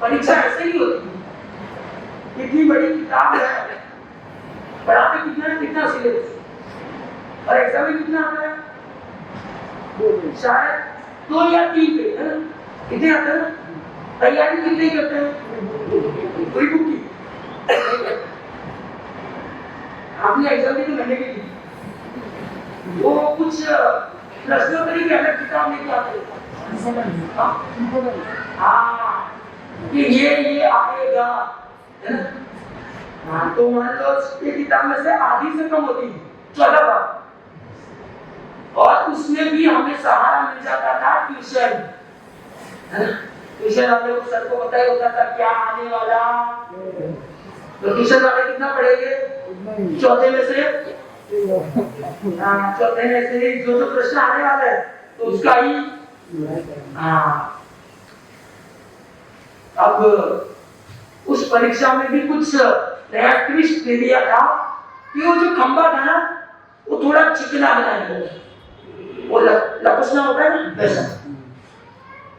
परीक्षा ऐसे ही होती है। इतनी बड़ी किताब है, पढ़ाते कितना सिलेबस और एग्जाम में कितना आता है, शायद 2 या 3 पेज है, कितने आते हैं? तैयारी कितनी करते हैं? कोई बुक की आपने एग्जाम दी तो मैंने भी दी, वो कुछ प्रश्नोत्तरी की अलग किताब लेके आते हैं। हाँ कि ये आएगा है ना। हाँ तो मान लो ये किताब में से आधी से कम होती है 14 बार, और उसमें भी हमें सहारा मिल जाता था ट्यूशन, है ना। ट्यूशन वाले को सर को पता ही होता था क्या आने वाला, तो ट्यूशन वाले कितना पढ़ेंगे, चौथे में से चौथे में से जो प्रश्न आने वाला है तो उसका ही। अब उस परीक्षा में भी कुछ नया ट्विस्ट दे दिया था कि वो जो खंबा था ना वो थोड़ा चिकना बनाया, वो लपसना होता है ना वैसा,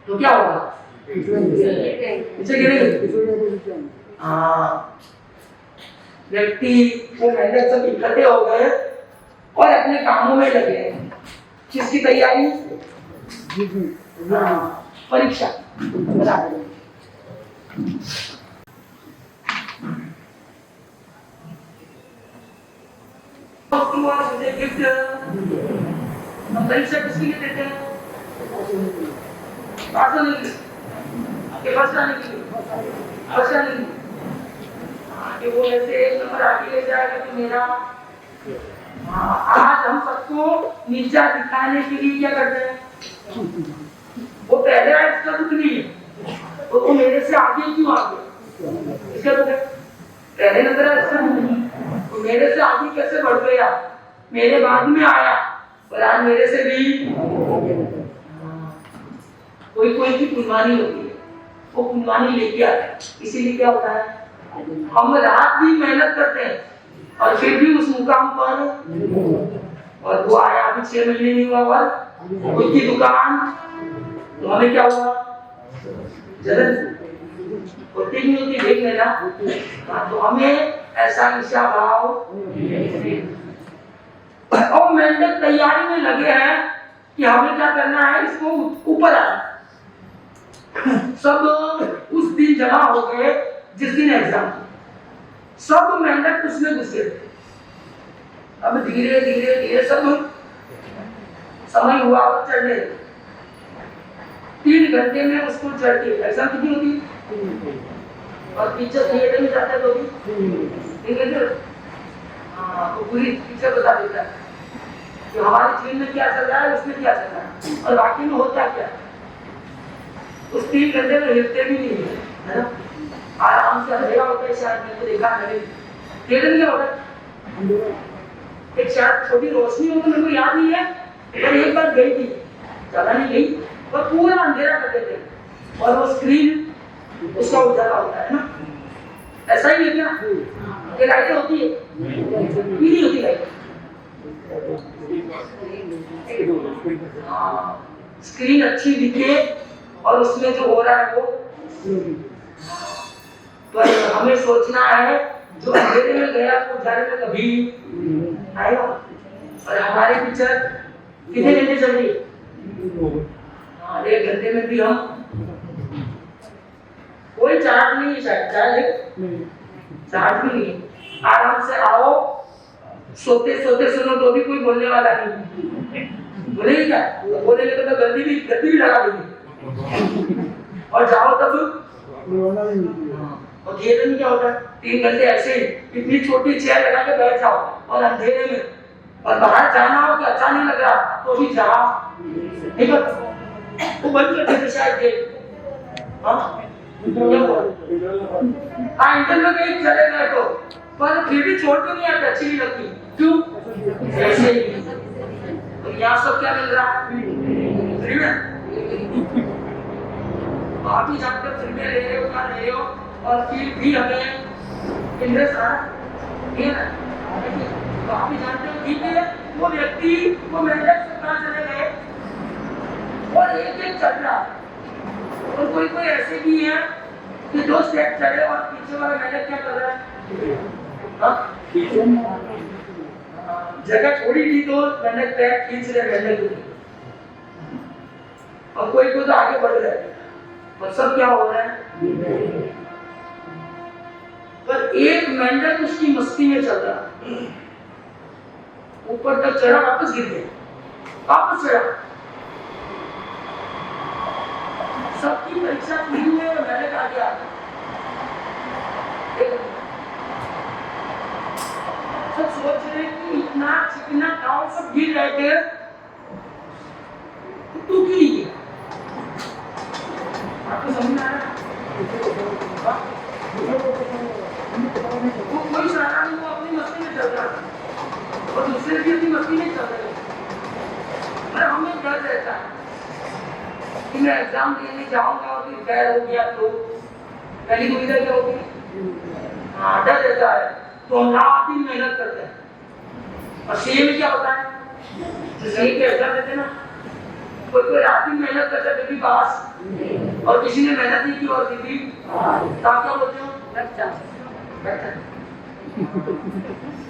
तो क्या होगा, पीछे गिरेंगे। व्यक्ति वो मेहनत सब इकट्ठे हो गए और अपने कामों में लगे, किसकी तैयारी, परीक्षा। परीक्षा किसके लिए देते हैं, पास होने के लिए, आपके पास आने के लिए, पास आने के लिए। कि वो ऐसे एक नंबर आगे ले जाएगा तो मेरा। आज हम सबको नीचा दिखाने के लिए क्या करते हैं, वो पहले इसका दुख नहीं है, वो मेरे से आगे क्यों आ गया, इसका दुख है। पहले नंबर है इसका नहीं, वो मेरे से आगे कैसे बढ़ गया, मेरे बाद में आया और आज मेरे से भी। कोई कोई की कुर्बानी होती है, वो कुर्बानी लेके आता है, इसीलिए क्या होता है, हम रात भी मेहनत करते हैं और फिर भी उस मुकाम पर, और वो आया अभी 6 महीने नहीं हुआ और उसकी दुकान, तो हमें क्या हुआ, जलन होती नहीं होती, देख लेना। तो हमें ऐसा ईर्ष्या भाव, और मेहनत तैयारी में लगे हैं कि हमें क्या करना है, इसको ऊपर आना। सब उस दिन जमा हो गए जिस दिन एग्जाम, सब मेहनत उसमें घुसे। अब धीरे धीरे धीरे सब समय हुआ और चढ़ने, 3 घंटे में उसको चढ़ती। एग्जाम कितनी होती, और टीचर थिएटर में जाता है तो भी 3 घंटे। तो पूरी टीचर बता देता है कि हमारी फिल्म में क्या चल रहा है, उसमें क्या चल रहा है, और बाकी में होता क्या। उस 3 घंटे में हिलते भी नहीं है ना, आराम से अंधेरा होता है, शायद मैंने देखा है थिएटर में क्या होता है, एक शायद छोटी रोशनी हो, तो मेरे को याद नहीं है, पर एक बार गई थी, ज्यादा नहीं गई, और पूरा अंधेरा कर देते हैं और वो स्क्रीन उसका उजाला होता है ना, ऐसा ही है क्या, ये लाइटें होती है, पीली होती लाइट, स्क्रीन अच्छी दिखे और उसमें जो हो रहा है वो, तो हमें सोचना है जो अंधेरे में गया तो उजाले में कभी आएगा। और हमारे पिक्चर कितने घंटे चल रही है, 1 घंटे में भी हम, कोई चार्ज नहीं है, शायद चार्ज भी नहीं, आराम से आओ, सोते सोते सुनो तो भी कोई बोलने वाला नहीं, बोलेगी क्या, बोलेंगे तो गद्दी भी लगा देंगे, और जाओ तब। और थिएटर में क्या होता है, 3 घंटे ऐसे ही इतनी छोटी चेयर लगा के बैठ जाओ और अंधेरे में, और बाहर जाना हो कि अच्छा नहीं लग रहा तो भी जाओ, ठीक है, वो बंद कर देते शायद देख। इंटरव्यू के चले गए तो, पर फिर भी छोड़ तो नहीं आते, अच्छी नहीं लगती, क्यों, ऐसे ही। तो यहाँ सब क्या मिल रहा है, फ्री में, आप ही जानते हो फिल्में ले रहे हो क्या ले रहे हो, और फिर भी हमें इंटरेस्ट आ रहा है, तो आप ही जानते हो। ठीक है, वो व्यक्ति वो मेहनत से कहाँ चले गए और एक चल रहा है, और कोई ऐसे भी है कि दो स्टेप चढ़े और पीछे वाला मेहनत क्या कर रहा है? जगह छोड़ी थी तो मेहनत पैर खींच रहे मेहनत, और कोई तो आगे बढ़ रहा है, और सब क्या हो रहा है? पर एक मेंढक उसकी मस्ती में चल रहा, ऊपर तक चढ़ा, वापस गिर गया, वापस चढ़ा, सबकी परीक्षा पूरी हुई और मेंढक आगे आ गया। सब सोच रहे कि इतना चिकना गांव सब गिर रहे थे, तू क्यों नहीं गिरा? आपको समझ में आ रहा है? वो कोई सहारा नहीं, वो अपनी मस्ती में चल रहा था और दूसरे भी अपनी मस्ती में चल रहे थे। पर हमें डर रहता है कि मैं एग्जाम देने जाऊंगा और फिर फेल हो गया तो पहली दुविधा क्या होगी? हाँ, डर रहता है, तो हम रात दिन मेहनत करते हैं। और सीए में क्या होता है? जो सीए के एग्जाम देते ना, कोई रात दिन मेहनत करता है फिर भी पास, और किसी ने मेहनत नहीं की और फिर भी तो आप क्या बोलते हो?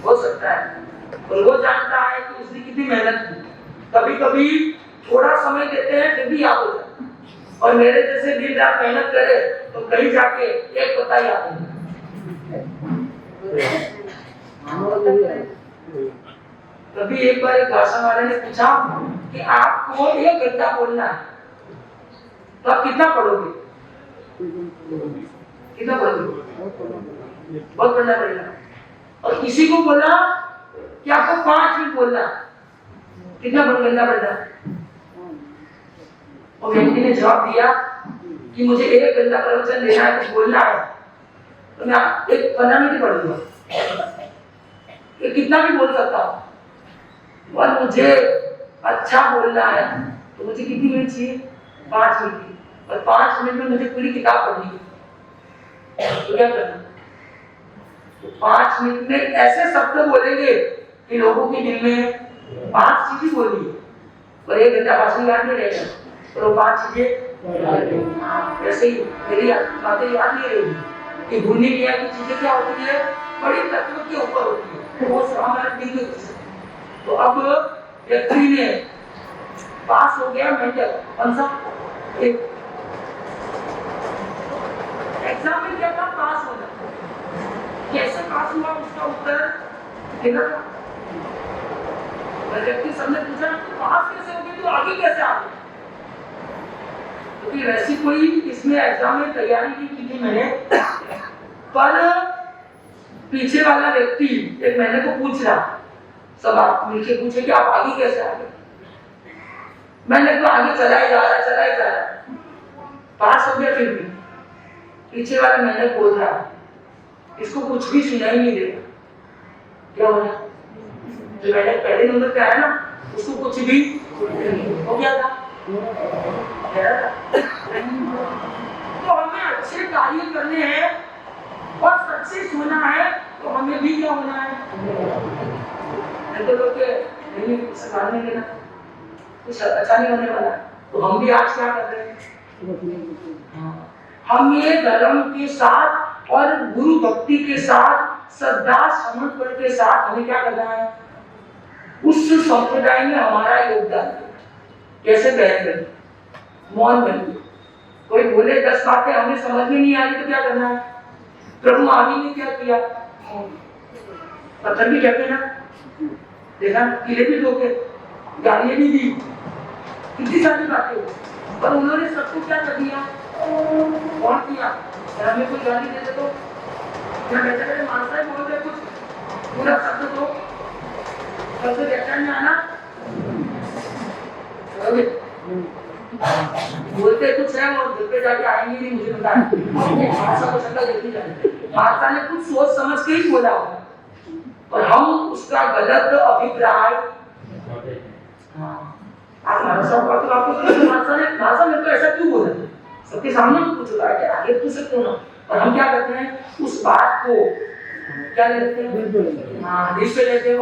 हो सकता है, और वो जानता है कि उसने कितनी मेहनत की। कभी कभी थोड़ा समय देते हैं फिर भी याद हो जाता है, और मेरे जैसे दिन रात मेहनत करे तो कहीं जाके एक पता याद हो। कभी एक बार एक भाषण वाले ने पूछा कि आपको 1 घंटा बोलना है तो आप कितना पढ़ोगे? कितना पढ़ोगे? बहुत पढ़ना पड़ेगा। और किसी को बोला कि आपको 5 मिनट बोलना, कितना पढ़ना पड़ेगा? और व्यक्ति ने जवाब दिया कि मुझे 1 घंटा प्रवचन देना है, कुछ बोलना है, तो मैं 15 मिनट पढ़ूंगा, कितना भी बोल सकता हूँ। और मुझे अच्छा बोलना है तो मुझे कितनी मिनट चाहिए? 5 मिनट की, और 5 मिनट में मुझे पूरी किताब पढ़नी है, तो क्या करना? तो 5 मिनट में ऐसे शब्द बोलेंगे कि लोगों के दिल में 5 चीजें बोली है, और 1 घंटा भाषण याद नहीं रहेगा, और वो 5 चीजें ऐसे ही मेरी बातें याद नहीं रहेगी कि भूलने की चीजें क्या होती है, बड़ी तत्व के ऊपर होती है, वो हमारे दिल में घुस। तो अब व्यक्ति ने पास हो गया मेंटल कौन सा एग्जाम में, क्या था? पास होना। कैसे पास हुआ उसका उत्तर देना था। व्यक्ति सबने पूछा पास कैसे हो गए, तो आगे कैसे आ गए? क्योंकि वैसी कोई इसमें एग्जाम में तैयारी नहीं की थी मैंने, पर पीछे वाला व्यक्ति एक मैंने को पूछ रहा, सब आप मिलके पूछे कि आप आगे कैसे आ गए? मैंने तो आगे चला ही जा रहा, पास हो गया, फिर भी पीछे वाला मैंने बोल रहा, इसको कुछ भी सुनाई नहीं देगा। क्या हो रहा? जो मैंने पहले नंबर पे आया ना, उसको कुछ भी हो गया था। तो हमें अच्छे कार्य करने हैं और सच्चे सुनना है, तो हमें भी क्या होना है? तो लोग नहीं संभालने देना, कुछ अच्छा नहीं होने वाला। तो हम भी आज क्या कर रहे हैं? हम ये धर्म के साथ और गुरु भक्ति के साथ, श्रद्धा समर्पण के साथ हमें क्या करना है? उस संप्रदाय में हमारा योगदान। कैसे बहन मौन बनिए, कोई बोले 10 बातें हमें समझ में नहीं आ रही तो क्या करना है? प्रभु महावीर ने क्या किया? पत्थर भी कहते ना, देखा, किले भी धोखे, गालियां भी दी, कितनी सारी बातें, पर उन्होंने सबको क्या कर दिया? कौन किया? हमें कोई गाली दे दे तो क्या बैठे बैठे मानसा ही बोल रहे कुछ पूरा शब्द तो सबसे व्याख्यान में आना बोलते कुछ है और घर पे जाके आएंगे नहीं, मुझे पता है। मानसा को शब्द देखी जाए, मानसा ने कुछ सोच समझ के ही बोला होगा, और हम उसका गलत अभिप्राय। आप मानसा में तो ऐसा क्यों बोला? सबके सामने तो कुछ होता है, आगे पूछ सकते हो ना। और हम क्या करते हैं? उस बात को क्या लेते हैं? हाँ, दिल पे लेते हैं।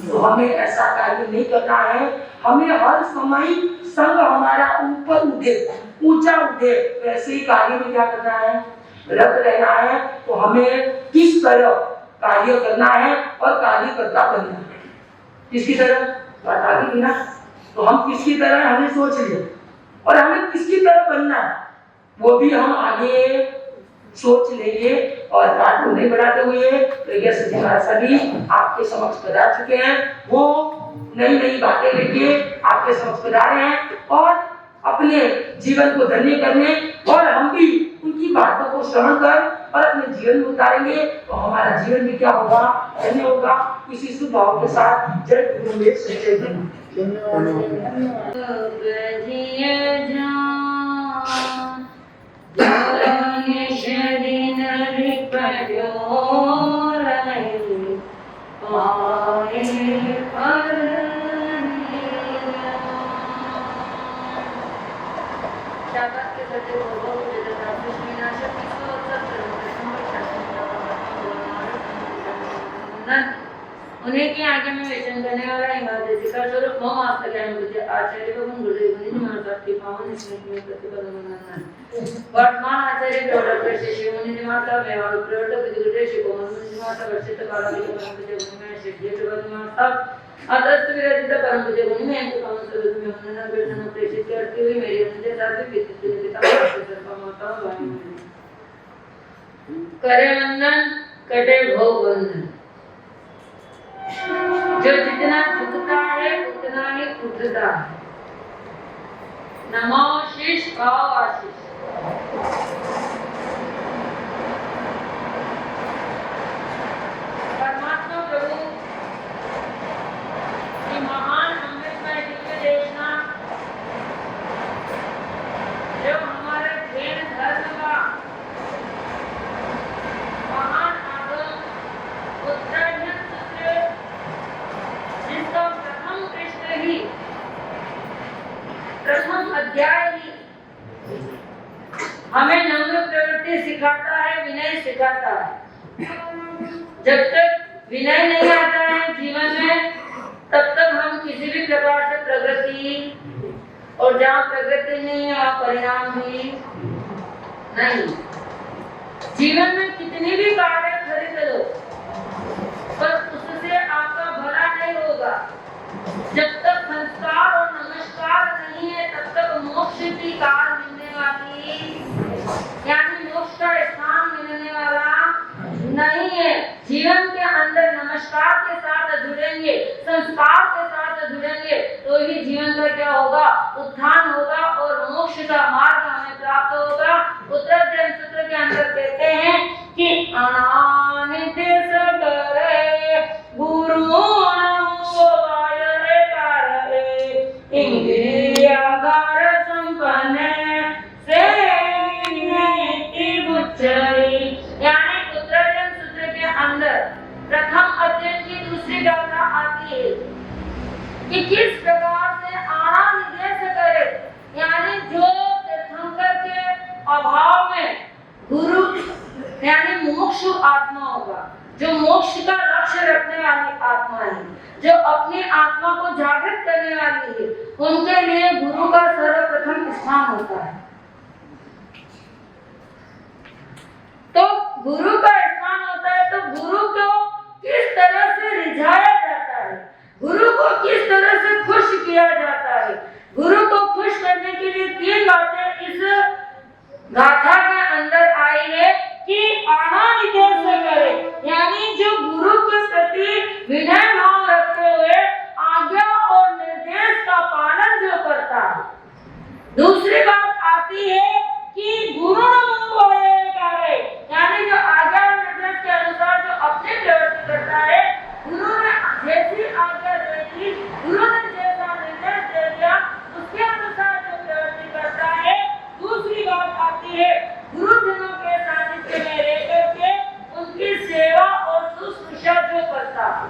तो हमें ऐसा कार्य नहीं करना है। हमें हर समय संग हमारा ऊपर उठे, ऊंचा उठे, वैसे ही कार्य में क्या करना है, रत रहना है। तो हमें किस तरह कार्य करना है और कार्यकर्ता बनना है, किसकी तरह बता दी ना। तो हम किसकी तरह हमें सोच लिए, और हमें किसकी तरह बनना है वो भी हम आगे सोच लेंगे। और रात को नहीं बढ़ाते हुए तो ये सभी आपके समक्ष पधार चुके हैं, वो नई नई बातें लेके आपके समक्ष पधारे हैं और अपने जीवन को धन्य करने, और हम भी उनकी बातों को श्रवण कर और अपने जीवन में उतारेंगे तो हमारा जीवन भी क्या होगा, धन्य होगा। इसी शुभ भाव के साथ जय गुरु में सच्चे उन्हें के आगे में वेचन करने वाला इमारत का स्वरूप मम आस्था ज्ञान बुद्धि आचार्य को गुरुदेव मुनि महाराज के पावन स्मृति में प्रतिपन्न मनना। वर्तमान आचार्य प्रवर्तक श्री शिव मुनि माता व्यवहार प्रवर्तक गुरुदेव श्री को मुनि माता वर्षित काल के परम पूज्य मुनि में श्री देव माता अदस्त विरचित परम पूज्य मुनि में इनको कम सर्वत में उन्होंने दर्शन प्रेषित करते हुए मेरे उनके साथ भी पिता माता करे वंदन कटे भोग बंधन। जो जितना झुकता है उतना ही उठता है। नमो शीश भाव आशीष। परमात्मा प्रभु की महान अमृतमय दिव्य देशना जो हमारे जैन धर्म का महान आगम उत्तरायण सूत्र जिसका प्रथम पृष्ठ ही प्रथम अध्याय ही हमें नम्र प्रवृत्ति सिखाता है, विनय सिखाता है। जब तक विनय नहीं आता है जीवन में तब तक हम किसी भी प्रकार से प्रगति, और जहाँ प्रगति नहीं है वहाँ परिणाम भी नहीं। जीवन में कितनी भी कार्य खरीद लो पर उससे आपका भला नहीं होगा। जब तक संस्कार और नमस्कार नहीं है तब तक मोक्ष की कार मिलने वाली, यानी मोक्ष का स्थान मिलने वाला नहीं है। जीवन के अंदर नमस्कार के साथ जुड़ेंगे, संस्कार के साथ जुड़ेंगे तो ही जीवन का क्या होगा, उत्थान होगा और मोक्ष का मार्ग हमें प्राप्त होगा। उत्तरायण सूत्र के अंदर कहते हैं कि अनानित सगरे गुरु नमो वायरे काररे इंद्रियागार संपन्न से बुच्चरी। यानी उत्तरायण सूत्र के अंदर प्रथम अध्याय की दूसरी गाथा आती है कि किस प्रकार से आना निदेश करे, यानी जो तीर्थंकर के अभाव में गुरु यानी मोक्ष आत्मा होगा, जो मोक्ष का लक्ष्य रखने वाली आत्मा है, जो अपनी आत्मा को जागृत करने वाली है, उनके लिए गुरु का सर्वप्रथम स्थान होता है। तो गुरु का स्थान होता है तो गुरु को किस तरह से रिझाया जाता है, गुरु को किस तरह से खुश किया जाता है। गुरु को खुश करने के लिए तीन बातें इस गाथा के अंदर आई है कि आना निदेश करे, यानी जो गुरु के प्रति विनय भाव रखते हुए आज्ञा और निर्देश का पालन जो करता है। दूसरी बात आती है कि गुरु नमो वायरे, यानी जो आज्ञा और निर्देश के अनुसार जो अपनी प्रवृत्ति करता है, गुरु ने जैसी आज्ञा दे दी, गुरु ने जैसा निर्देश दे दिया उसके अनुसार जो प्रवृत्ति करता है। दूसरी बात आती है गुरुजनों के सानिध्य में रह करके उनकी सेवा और शुश्रूषा जो करता है।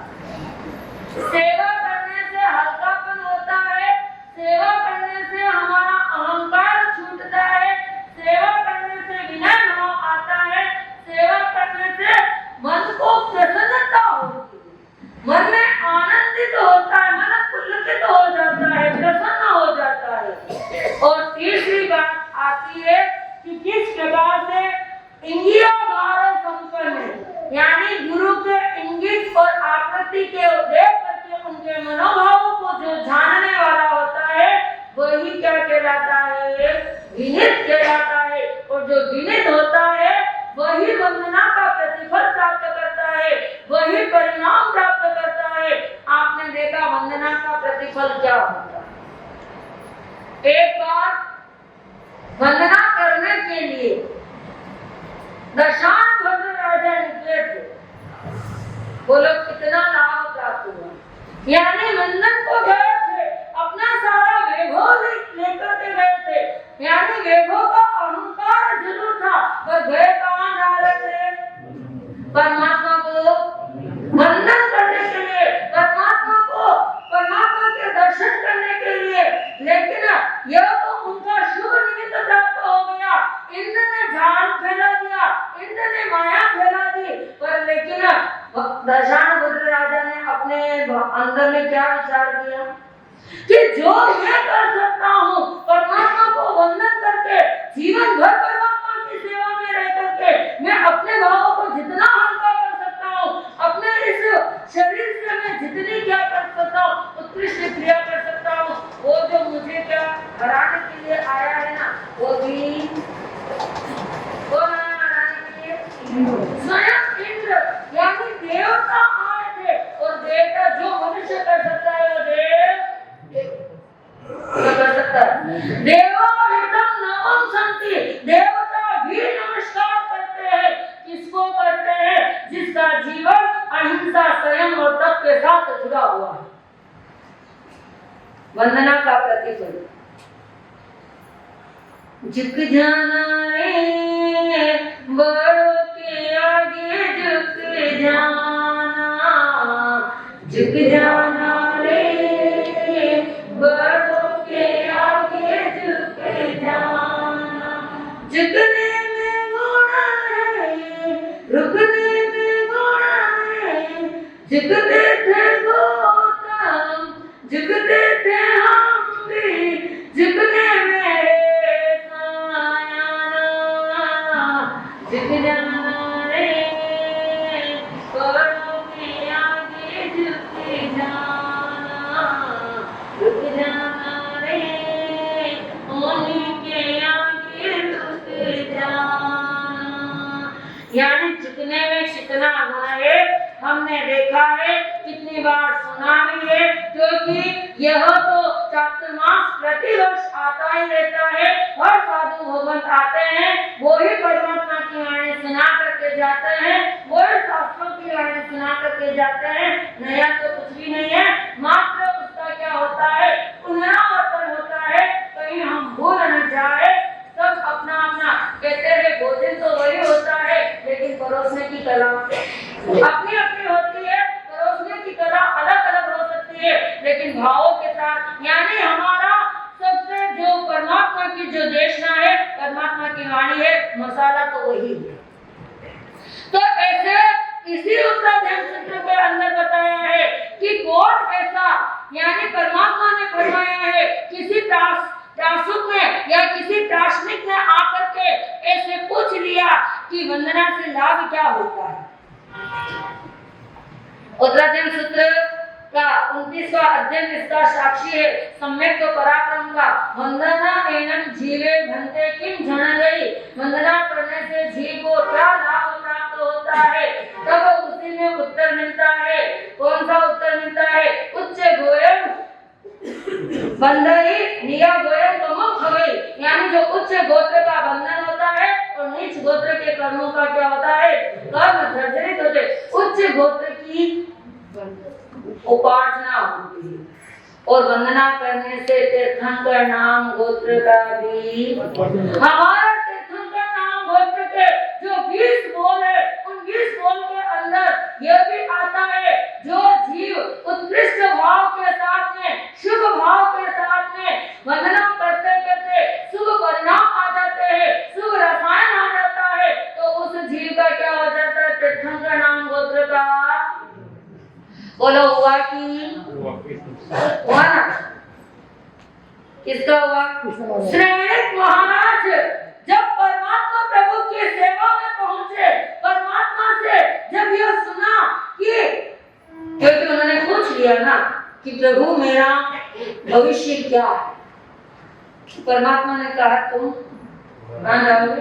इंगियाधार संपन्न, यानी गुरु के इंगित और आकृति के देख करके उनके मनोभावों को जो जानने वाला होता है वही क्या कहलाता है? विनित कहलाता है। और जो विनित होता है वही वंदना का प्रतिफल प्राप्त करता है, वही परिणाम प्राप्त करता है। आपने देखा वंदना का प्रतिफल क्या होता है? एक बार वंदना करने के लिए दशानन राजा निकले थे। बोलो कितना लाभ प्राप्त हुआ। यानी वंदन को गए थे, अपना सारा वैभव लेकर के गए थे। यानी वैभव का अहंकार जरूर था, पर गए कहाँ जा रहे थे? परमात्मा को वंदन करने के लिए, परमात्मा के दर्शन करने के लिए। लेकिन यह तो उनका शुभ निमित्त प्राप्त हो गया। इंद्र ने झाल फैला दिया, इंद्र ने माया फैला दी, पर लेकिन दशानन राजा ने अपने अंदर में क्या विचार किया कि जो मैं कर सकता हूँ परमात्मा को वंदन करके, जीवन भर परमात्मा की सेवा में रह करके मैं अपने भावों को जितना हल्का कर सकता हूँ, अपने इस शरीर से मैं जितनी क्या कर सकता हूँ, उत्कृष्ट क्रिया कर सकता हूँ। वो जो मुझे क्या हराने के लिए आया है ना, वो भी स्वयं इंद्र यानी देवता आए थे। और देवता जो मनुष्य कर सकता है वो क्या कर सकता है? देवावितं नमः संति, देवता भी नमस्कार करते हैं। किसको करते हैं? जिसका जीवन अहिंसा, संयम और तप के साथ जुड़ा हुआ है। वंदना का प्रतिफल झुक जाना रे बड़ों के आगे, झुक जाना, झुक जाना रे बड़ों के आगे, झुक जाना। झुकने में गुण है, रुकने में गुण है। झुकते थे गौतम, झुकते थे हम भी, झुकने में झुक जाना रे बड़ों के आगे, झुक जाना, झुक जाना रे उन्हीं के आगे, झुक जाना। यानी झुकने में कितना गुण है हमने देखा है, कितनी बार सुना भी है, क्योंकि यह तो चातुर्मास प्रतिवर्ष आता ही रहता है। हर साधु भगवंत आते हैं, वो ही परमात्मा की वाणी सुना करके जाते हैं, वो ही शास्त्रों की वाणी सुना करके जाते हैं। नया तो कुछ भी नहीं है, मात्र उसका क्या होता है? पुनरावर्तन होता है। कहीं हम भूल न जाए, सब अपना अपना कहते हैं। भोजन तो वही होता है, लेकिन परोसने की कला अपनी अपनी होती है। परोसने की कला अलग अलग हो सकती है, लेकिन भावों के साथ। यानी हमारा सबसे जो परमात्मा की जो देशना है, परमात्मा की वाणी है, मसाला तो वही है। तो ऐसे इसी उत्तराध्याय सूत्र के अंदर बताया है कि कौन ऐसा, यानी परमात्मा ने फरमाया है, किसी त्रासुक ने या किसी दार्शनिक ने आकर के ऐसे पूछ लिया कि वंदना से लाभ क्या होता है। उत्तराध्याय सूत्र का 29वां अध्ययन इसका साक्षी है। सम्यक तो पराक्रम का वंदना एनम जीवे भंते किम जन गई। वंदना करने से जीव को क्या लाभ प्राप्त होता है? तब उसी में उत्तर मिलता है। कौन सा उत्तर मिलता है? उच्च गोयम बंदई निया गोयम तमम खगई। यानी जो उच्च गोत्र का बंधन होता है और नीच गोत्र के कर्मों का क्या होता है? कर्म जर्जरित होते। उच्च गोत्र की उपासना होती है और वंदना करने से तीर्थंकर नाम गोत्र का भी, हमारा तीर्थंकर नाम गोत्र के जो 20 बोल है, उन 20 बोल के अंदर यह भी आता है, जो जीव उत्कृष्ट भाव के साथ में, शुभ भाव के साथ में वंदना करते करते शुभ परिणाम आ जाते हैं, शुभ रसायन आ जाता है, तो उस जीव का क्या हो जाता है? तीर्थंकर नाम गोत्र का। बोलो हुआ कि हुआ ना? किसका हुआ? श्रेष्ठ महाराज जब परमात्मा प्रभु की सेवा में कि प्रभु मेरा भविष्य क्या है। परमात्मा ने कहा तुम मान जाओगे,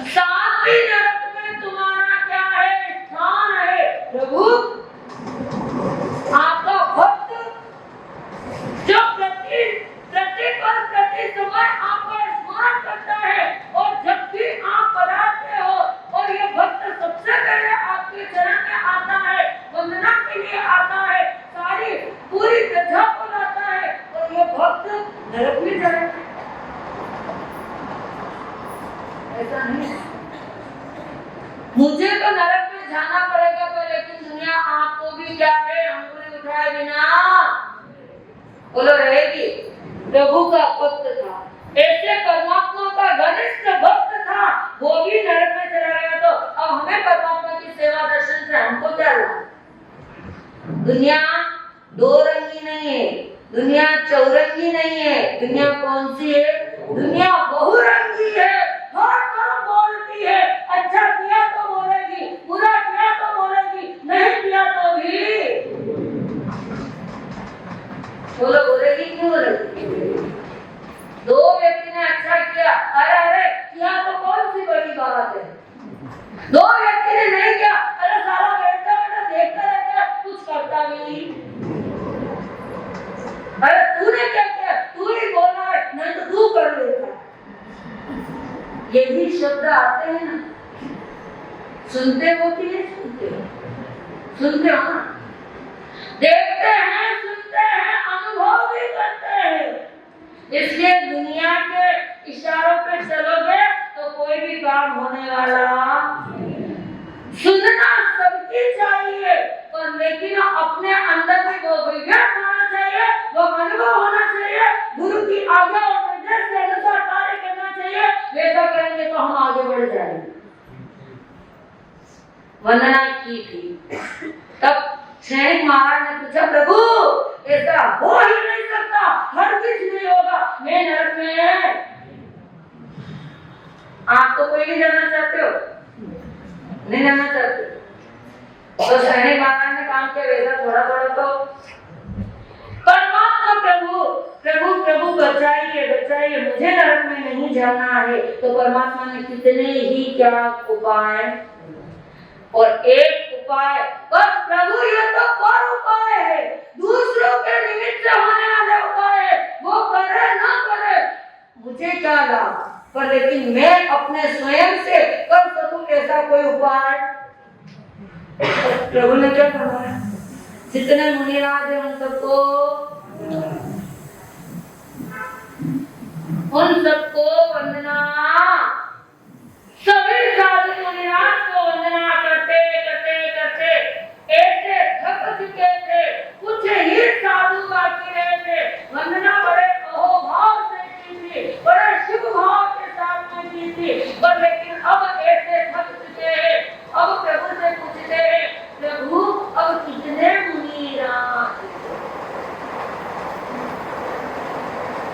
सातवीं नरक में तुम्हारा क्या है, स्थान है। प्रभु आपका भक्त जो प्रति समय आपका स्मरण करता है, और जब भी आप पधारते हो और ये भक्त सबसे पहले आपके चरण में आता है, वंदना के लिए आता है, सारी पूरी प्रजा को लाता है, और ये भक्त नरक में जाए, ऐसा नहीं। मुझे तो नरक में जाना पड़ेगा तो, लेकिन दुनिया आपको भी क्या है, अंगुली उठाए बिना बोलो रहेगी। प्रभु का भक्त था, ऐसे परमात्मा का घनिष्ठ भक्त था, वो भी नरक में चला गया, तो अब हमें परमात्मा की सेवा दर्शन से हमको क्या लाभ। दुनिया दो रंगी नहीं है, दुनिया चौरंगी नहीं है, दुनिया कौन सी है, दुनिया बहुरंगी है, हर तरफ बोलती है, अच्छा किया तो बोलेगी, बुरा किया तो बोलेगी, नहीं किया तो भी बोलो, बोलेगी क्यों बोलेगी। दो व्यक्ति ने अच्छा किया, अरे अरे किया तो कौन सी बड़ी बात है। दो व्यक्ति ने नहीं किया, अरे सारा बैठा बैठा देखता रहता, कुछ करता भी नहीं। अरे तूने क्या किया, तू ही बोल रहा है, नहीं तो तू कर लेता। ये भी शब्द आते हैं ना, सुनते हो कि नहीं सुनते हो, सुनते हो ना, देखते हैं, सुनते हैं, अनुभव भी करते हैं। इसलिए दुनिया के इशारों पे चलोगे तो कोई भी काम होने वाला। सुनना सबकी चाहिए, पर लेकिन अपने अंदर भी वो विवेक होना चाहिए, वो अनुभव होना चाहिए, गुरु की आज्ञा और निर्देश के अनुसार कार्य करना चाहिए। वैसा करेंगे तो हम आगे बढ़ जाएंगे। वंदना की थी, तब सैनिक महाराज ने पूछा, प्रभु ऐसा हो ही नहीं सकता, हर किस नहीं होगा, मैं नरक में। आप तो कोई नहीं जाना चाहते हो, नहीं जाना चाहते, तो सैनिक महाराज ने काम किया, वैसा थोड़ा थोड़ा तो परमात्मा प्रभु प्रभु प्रभु बचाइए बचाइए, मुझे नरक में नहीं जाना है। तो परमात्मा ने कितने ही क्या उपाय, और एक उपाय बस, प्रभु ये तो पर उपाय है, दूसरों के निमित्त से होने वाले उपाय है, वो करे ना करे मुझे क्या लाभ, पर लेकिन मैं अपने स्वयं से कर सकूं ऐसा कोई उपाय। प्रभु ने क्या करवाया, जितने मुनिराज हैं उन सबको वंदना, सभी साधु मुनिराज को वंदना करते करते करते ऐसे थक चुके थे, कुछ ही साधु बाकी रहे थे। वंदना बड़े अहोभाव से की थी, बड़े शुभ भाव के साथ में की थी, पर लेकिन अब ऐसे थक चुके हैं, अब प्रभु से पूछते हैं, प्रभु अब कितने मुनिराज।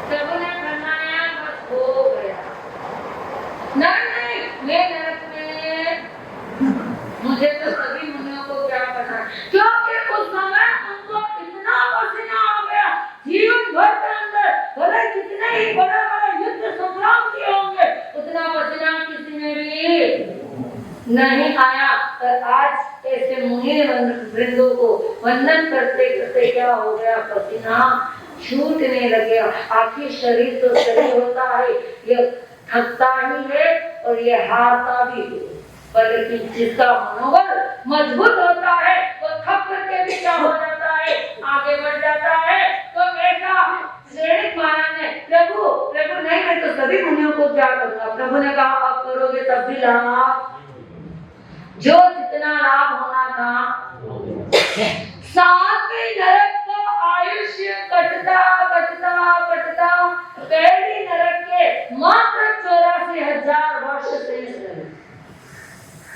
प्रभु ने फरमाया बस हो गया, नहीं मैं नरक में, मुझे तो सभी मुनियों को क्या करना, क्योंकि उस समय उनको इतना पसीना आ गया, जीवन भर के अंदर भले कितने ही बड़े बड़े युद्ध संग्राम किए होंगे, उतना पसीना किसी में भी नहीं आया। पर आज ऐसे मुनि वृंदों को वंदन करते करते क्या हो गया, पसीना छूटने लगे। आखिर शरीर तो शरीर होता है, ये थकता ही है और ये हारता भी है, पर लेकिन जिसका मनोबल मजबूत होता है वो थक करके भी क्या हो जाता है, आगे बढ़ जाता है। तो ऐसा सैनिक महाराज ने, प्रभु प्रभु नहीं, मैं तो सभी मुनियों को क्या करूंगा। प्रभु ने कहा अब करोगे तब भी लाभ, जो जितना लाभ होना था। सातवीं नरक का आयुष्य कटता कटता कटता पहली नरक के मात्र 84,000 वर्ष शेष रहे।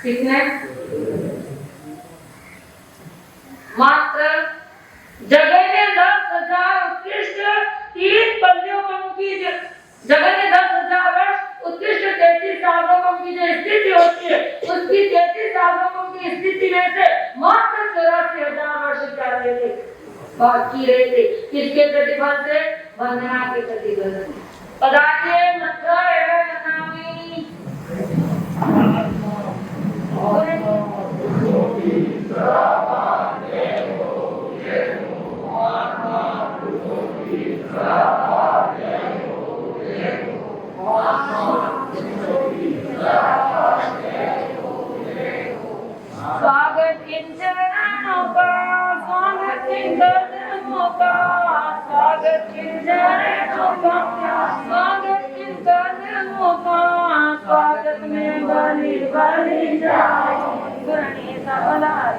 कितने? मात्र जगह ने 10,000 उत्कृष्ट 3 पल्लियों की जगह ने 10,000 वर्ष उत्कृष्ट 33 सालों की जो स्थिति होती है, उसकी 33 सालों की की स्थिति में से मात्र 84,000 वर्ष क्या रहे थे, बाकी रहे थे। किसके प्रतिफल से? वंदना के प्रतिफल से। पदार्थे मत्था एवं नमामि स्वागत किंचरणों का, स्वागत किंचरणों का, स्वागत किंचरणों का, स्वागत किंचरणों का, स्वागत में बलि बलि जाए गणेश सफलाए,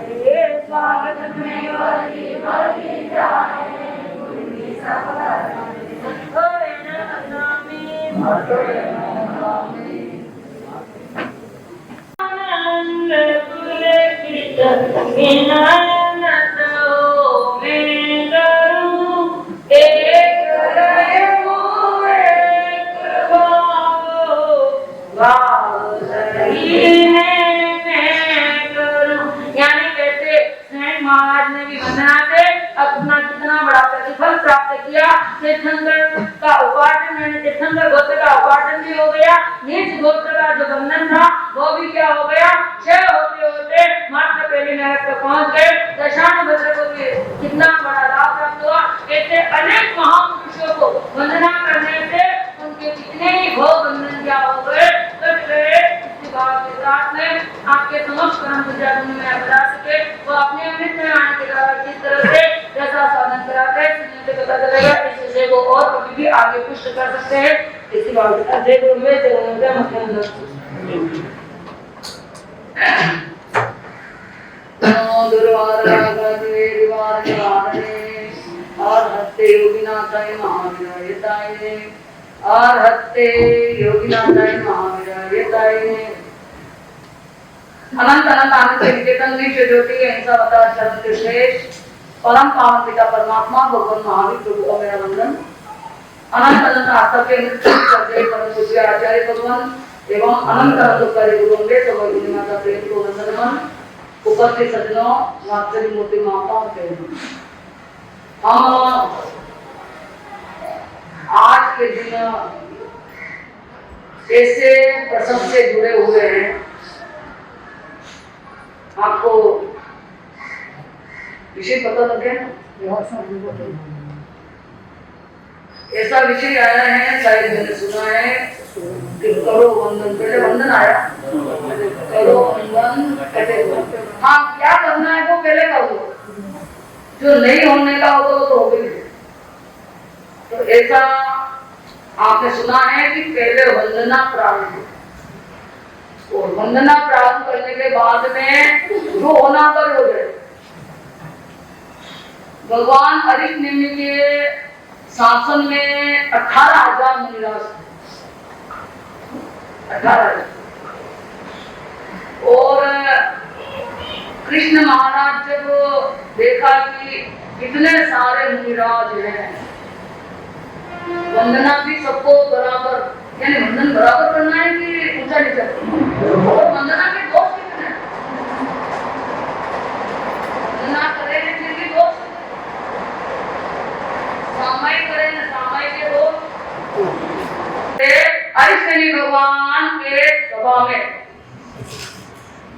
स्वागत में बलि बलि जाए गणेश सफलाए। महाराज ने भी वंदना से अपना कितना बड़ा प्रतिफल प्राप्त किया। तीर्थंकर का उपार्जन, तीर्थंकर गोत्र का उपार्जन भी हो गया। नीच गोत्र का जो बंधन था वो भी क्या हो गया, क्षय होते होते मात्र पहले नरक तक पहुंच गए। दशानुभद्र को भी कितना बड़ा लाभ प्राप्त हुआ। ऐसे अनेक महापुरुषों को वंदना करने से उनके कितने ही भोग बंधन क्या हो गए। के साथ में आपके समक्ष परम पूजा में बता सके वो अपने अमृत में आने के बाद किस तरह से जैसा साधन कराते हैं सुनने से पता चलेगा। इस विषय को और कभी भी आगे पुष्ट कर सकते हैं। इसी बात जय गुरु में जय गुरु में मतलब नमो और हत्ते योगिनाथाय महावीराय और हत्ते योगिनाथाय महावीराय अनंत अनंत आनंद से विचेतन विश्व ज्योति अहिंसा अवतार शब्द श्रेष्ठ परम पावन पिता परमात्मा भगवान महावीर प्रभु का मेरा वंदन। अनंत अनंत आस्था के परम पूज्य आचार्य भगवान एवं अनंत अनंत कार्य गुरुंगे सब माता प्रेम को वंदन। उपस्थित सज्जनों, मातृ मूर्ति माताओं के हम आज के दिन ऐसे प्रसंग से जुड़े हुए हैं। आपको विषय पता लग गया ना? ऐसा विषय आया है, शायद मैंने सुना है कि करो वंदन, पहले वंदन आया, करो वंदन कटे। हाँ, क्या करना है वो पहले कर दो, जो नहीं होने का होगा वो तो हो गई। तो ऐसा आपने सुना है कि पहले वंदना प्रारंभ, और वंदना प्रारंभ करने के बाद में जो होना कर हो जाए। भगवान अरिष्ट नेमि के शासन में 18,000 मुनिराज, 18,000। और कृष्ण महाराज जब देखा कि इतने सारे मुनिराज हैं, वंदना भी सबको बराबर, यानी वंदन बराबर करना है कि ऊंचा नीचा, और वंदना के दोष कितने हैं? वंदना करें फिर भी दोष, सामाई करें न सामाई के दोष। अरिष्ट भगवान के सभा में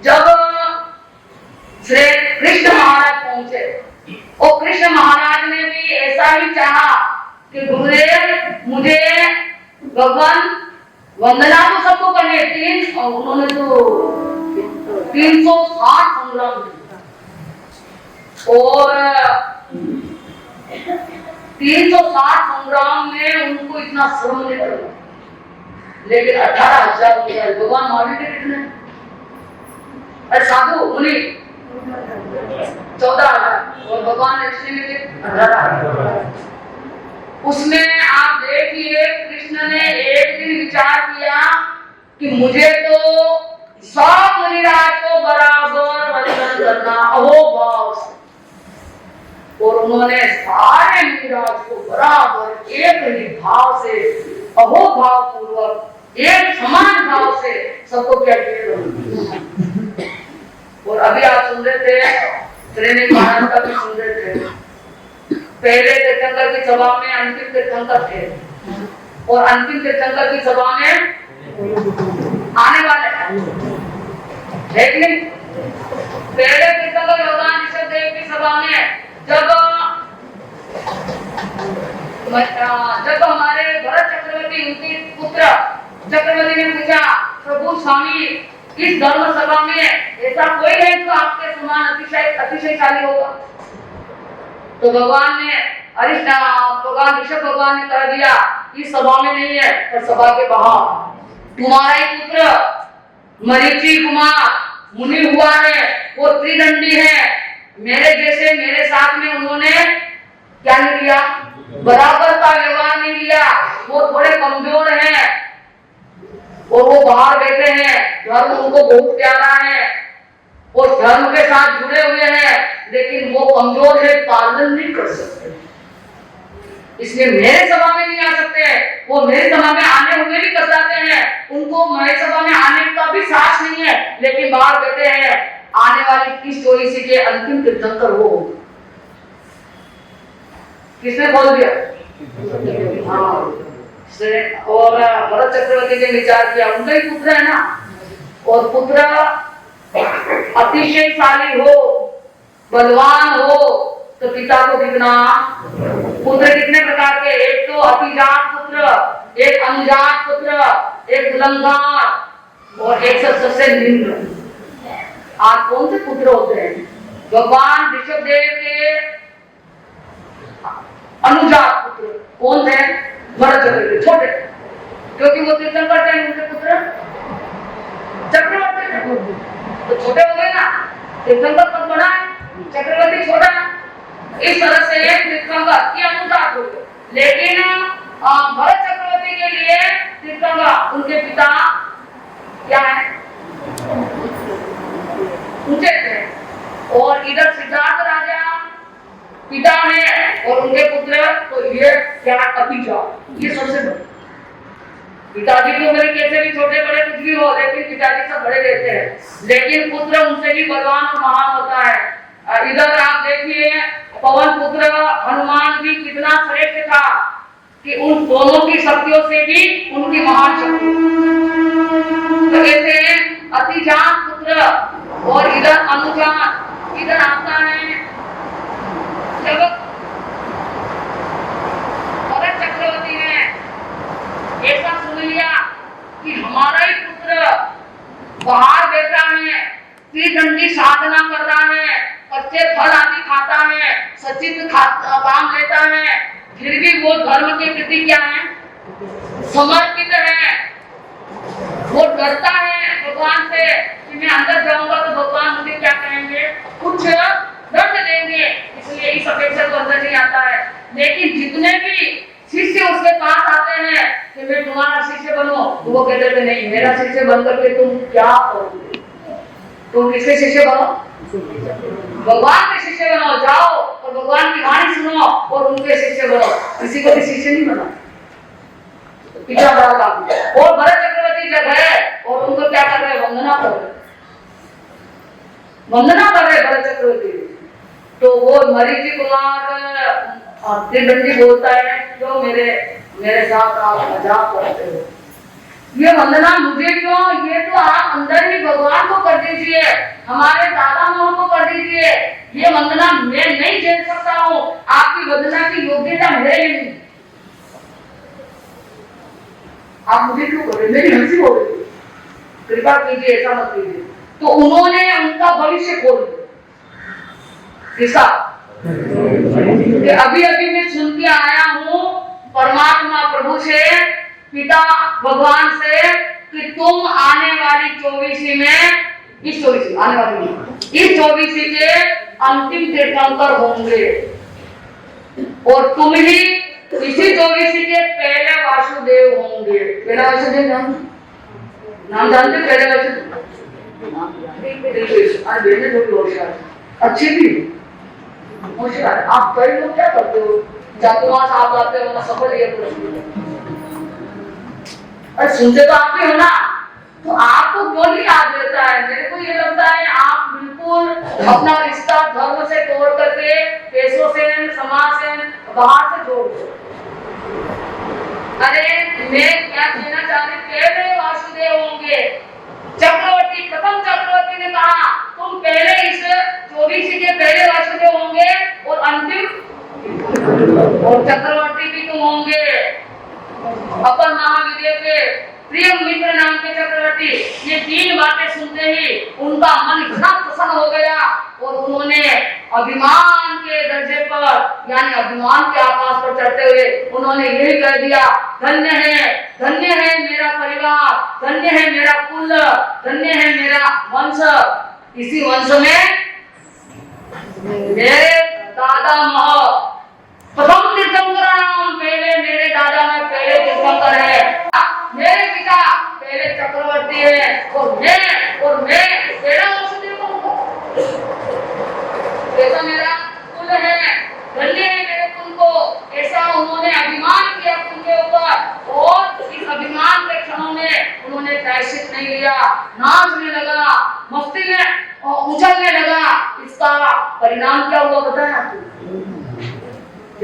जब श्री कृष्ण महाराज पहुंचे, और कृष्ण महाराज ने भी ऐसा ही चाहा कि गुरुदेव मुझे भगवान वंदना तो सबको करनी है, 3 और उन्होंने तो 360 संग्राम और 360 संग्राम में उनको इतना श्रम नहीं पड़ा, लेकिन 18,000 भगवान महावीर के कितने? अरे साधु मुनि 14,000 और भगवान लक्ष्मी के 18,000। उसमें आप देखिए कृष्ण ने एक दिन विचार किया कि मुझे तो सब मुनिराज को बराबर वंदन करना अहोभाव से, और उन्होंने सारे मुनिराज को बराबर एक ही भाव से अहोभाव पूर्वक एक समान भाव से सबको क्या किया, और अभी आप सुन रहे थे, श्रेणी महाराज का भी सुन रहे थे। पहले तीर्थंकर की सभा में अंतिम तीर्थंकर थे और अंतिम तीर्थंकर की सभा में आने वाले है कि नहीं? पहले तीर्थंकर भगवान ऋषभ देव की सभा में जब हमारे भरत चक्रवर्ती उनके पुत्र चक्रवर्ती ने पूछा, प्रभु स्वामी इस धर्म सभा में ऐसा कोई है जो आपके समान अतिशयशाली होगा? तो भगवान ऋषभ भगवान ने कह दिया, इस सभा में नहीं है पर सभा के बाहर तुम्हारा ही पुत्र मरीचि कुमार मुनि हुआ है, वो त्रिदंडी है। मेरे साथ में उन्होंने क्या नहीं किया? बराबर का व्यवहार नहीं लिया। वो थोड़े कमजोर हैं और वो बाहर बैठे हैं, धर्म उनको बहुत प्यारा है और धर्म के साथ जुड़े हुए हैं, लेकिन वो कमजोर है, पालन नहीं कर सकते, इसलिए मेरे सभा में नहीं आ सकते। वो मेरी सभा में आने हुए भी कतराते हैं, उनको मेरी सभा में आने का भी साहस नहीं है, लेकिन बाहर बैठे हैं। आने वाली 30 चौबीस के अंतिम तीर्थंकर वो होगा। किसने बोल दिया? हाँ। और भरत चक्रवर्ती ने विचार किया, उनका ही पुत्र है ना, और पुत्र अतिशयशाली हो, बलवान हो, तो पिता को कितना? पुत्र कितने प्रकार के? एक तो अतिजात पुत्र, एक अनुजात पुत्र, एक दुलंगार और एक सबसे निम्न। आज कौन से पुत्र होते हैं? भगवान ऋषभ देव के अनुजात पुत्र कौन थे? भरत चक्रवर्ती, छोटे, क्योंकि वो तीर्थंकर थे, उनके पुत्र चक्रवर्ती थे, तो छोटे हो गए ना। तीर्थंकर पद बड़ा है, चक्रवर्ती छोटा। इस तरह से तीर्थंकर ये अनुजात हो गए, लेकिन भरत चक्रवर्ती के लिए तीर्थंकर उनके पिता क्या है? ऊंचे थे। और इधर सिद्धार्थ राजा पिता है और उनके पुत्र, तो ये क्या? अतिजात। ये सबसे बड़े। पिताजी तो मेरे कैसे भी छोटे बड़े कुछ भी हो, लेकिन पिताजी सब बड़े रहते हैं, लेकिन पुत्र उनसे भी बलवान और महान होता है। इधर आप देखिए, पवन पुत्र हनुमान भी कितना श्रेष्ठ था कि उन दोनों की शक्तियों से भी उनकी महान शक्ति। तो ऐसे अतिजात पुत्र और इधर अनुजात, इधर आता है जब भरत चक्रवर्ती ने ऐसा सुन लिया कि हमारा ही पुत्र बाहर बैठा है, त्रिदंडी साधना कर रहा है, कच्चे फल आदि खाता है, सचित काम लेता है, फिर भी वो धर्म के प्रति क्या है? समर्पित है। वो डरता है भगवान से कि मैं अंदर जाऊंगा तो भगवान मुझे क्या कहेंगे, कुछ दंड देंगे, इसलिए इस अपेक्षा को अंदर नहीं आता है। लेकिन जितने भी शिष्य उसके पास आते हैं कि मैं तुम्हारा शिष्य बनो, तो वो कहते थे नहीं, मेरा शिष्य बन करके तुम क्या करोगे? तुम किसके शिष्य बनो? भगवान के शिष्य बनो, जाओ और भगवान की वाणी सुनो और उनके शिष्य बनो, किसी को भी शिष्य नहीं बना। पिता बड़ा और भरत चक्रवर्ती जब है और उनको क्या कर रहे? वंदना कर रहे, वंदना कर रहे भरत चक्रवर्ती। तो वो मरीचि कुमार त्रिदंडी बोलता है, क्यों मेरे साथ आप मजाक करते हो? ये वंदना मुझे क्यों? ये तो आप अंदर ही भगवान को कर दीजिए, हमारे दादा मोह को कर दीजिए। ये वंदना मैं नहीं झेल सकता हूँ, आपकी वंदना की योग्यता है ही नहीं, आप मुझे क्यों कर रहे? मेरी हंसी हो रही है, कृपा कीजिए, ऐसा मत कीजिए। तो उन्होंने उनका भविष्य खोल दिया। किसका? अभी अभी मैं सुन के आया हूँ परमात्मा प्रभु से, पिता भगवान से, कि तुम आने वाली 24 में, इस 24 आने वाली इस 24 के अंतिम तीर्थंकर होंगे और तुम ही इसी 24 के पहले वासुदेव होंगे। पहला वासुदेव नाम जानते? पहले वासुदेव अच्छी भी होशियार। आप कई लोग क्या करते हो? जातुवास आप आते हो ना, सफल ये अरे सुनते तो आप ही हो ना, तो आपको क्यों नहीं याद रहता है? मेरे को ये लगता है आप बिल्कुल बिल्कुल अपना रिश्ता धर्म से तोड़ करके पैसों से, समाज से, बाहर से जोड़ दो। अरे मैं क्या कहना चाह रही, पहले वासुदेव होंगे। चक्रवर्ती, प्रथम चक्रवर्ती ने कहा तुम पहले इस 24 के पहले वासुदेव होंगे और अंतिम और चक्रवर्ती भी तुम होंगे। अपन महाविदेव के प्रिय मित्र नाम के चक्रवर्ती ये 3 बातें सुनते ही उनका मन इतना प्रसन्न हो गया और उन्होंने अभिमान के दर्जे पर यानी अभिमान के आकाश पर चढ़ते हुए उन्होंने यही कह दिया, धन्य है मेरा परिवार, धन्य है मेरा कुल, धन्य है मेरा वंश। इसी वंश में मेरे दादा मह प्रथम तीर्थंकर नाम, पहले मेरे दादा में पहले तीर्थंकर है, मेरे पिता पहले चक्रवर्ती है और मैं मेरा वासुदेव हूँ। ऐसा मेरा कुल है, धन्य है मेरे कुल को। ऐसा उन्होंने अभिमान किया कुल के ऊपर और इस अभिमान के क्षणों में उन्होंने प्रायश्चित नहीं लिया, नाचने लगा, मस्ती में उछलने लगा। इसका परिणाम क्या हुआ पता है आपको?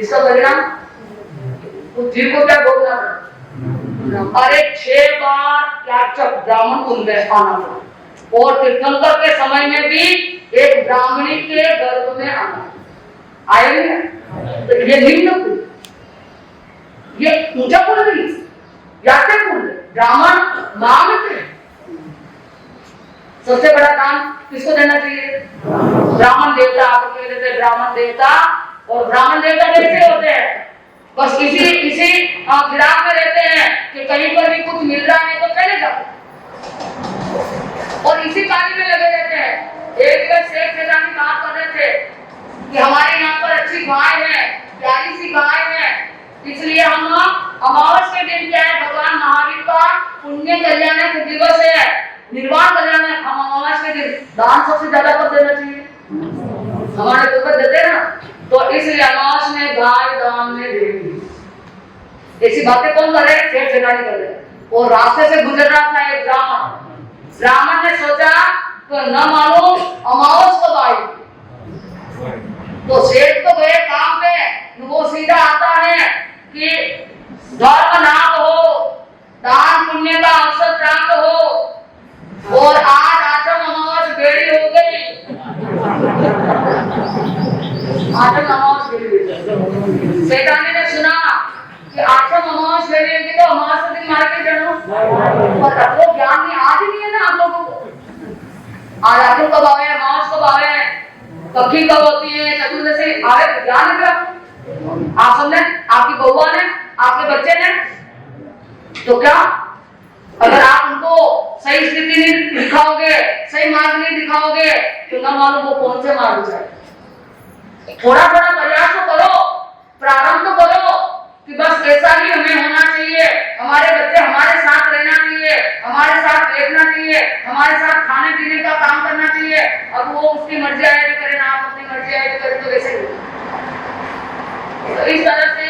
इसका परिणाम उस जीव को क्या भोगना था? अरे 6 बार याचक ब्राह्मण कुल में आना था और तीर्थंकर के समय में भी एक ब्राह्मणी के गर्भ में आना आया नहीं। तो ये निम्न कुल, ये ऊंचा कुल नहीं, याचक कुल, ब्राह्मण मांगते। सबसे बड़ा काम किसको देना चाहिए? ब्राह्मण देवता। आप कह देते ब्राह्मण देवता, और ब्राह्मण देवता कैसे होते हैं? बस इसी फिराक में रहते हैं कि कहीं पर भी कुछ मिल रहा है तो पहले जाओ और इसी कार्य में लगे रहते हैं। एक बार शेख सेठानी कहा कर रहे थे कि हमारे यहाँ पर अच्छी गाय है, प्यारी सी गाय है, इसलिए हम अमावस के दिन क्या है, भगवान महावीर का पुण्य कल्याण दिवस है, निर्वाण कल्याण है, हम अमावस के दिन दान सबसे ज्यादा कब देना चाहिए? हमारे ऊपर देते ना, तो इसलिए अमावस में गाय दान में देंगे। ऐसी बातें कौन कर रहे हैं? शेख सेठानी कर रहे हैं। और रास्ते से गुजर रहा था एक ब्राह्मण ने सोचा तो न मालूम अमावस कब आई, तो शेख तो गए काम पे, वो सीधा आता है कि धर्म नाम हो, दान पुण्य का अवसर प्राप्त हो, और आज आठम अमावस बेड़ी हो गई। आठम अमावस बेड़ी हो गई। सेठानी ने सुना कि आठम अमावस बेड़ी होगी तो अमावस के दिन मार के जानो, और अब वो ज्ञान नहीं, आज नहीं है ना आप लोगों को। आज आठम कब आवे, अमावस कब आवे, पक्की कब होती है, चतुर्दशी आवे, ज्ञान है। आप समझे, आपकी बहुआ ने, आपके बच्चे ने, तो क्या अगर आप उनको सही स्थिति नहीं दिखाओगे, सही मार्ग नहीं दिखाओगे, तो ना मालूम वो कौन से मार्ग जाए। थोड़ा थोड़ा प्रयास तो करो, प्रारंभ तो करो कि बस ऐसा ही हमें होना चाहिए, हमारे बच्चे हमारे साथ रहना चाहिए, हमारे साथ बैठना चाहिए, हमारे साथ खाने पीने का काम करना चाहिए। अब वो उसकी मर्जी आए भी करें, आप अपनी मर्जी आए भी करें, तो वैसे तो इस तरह से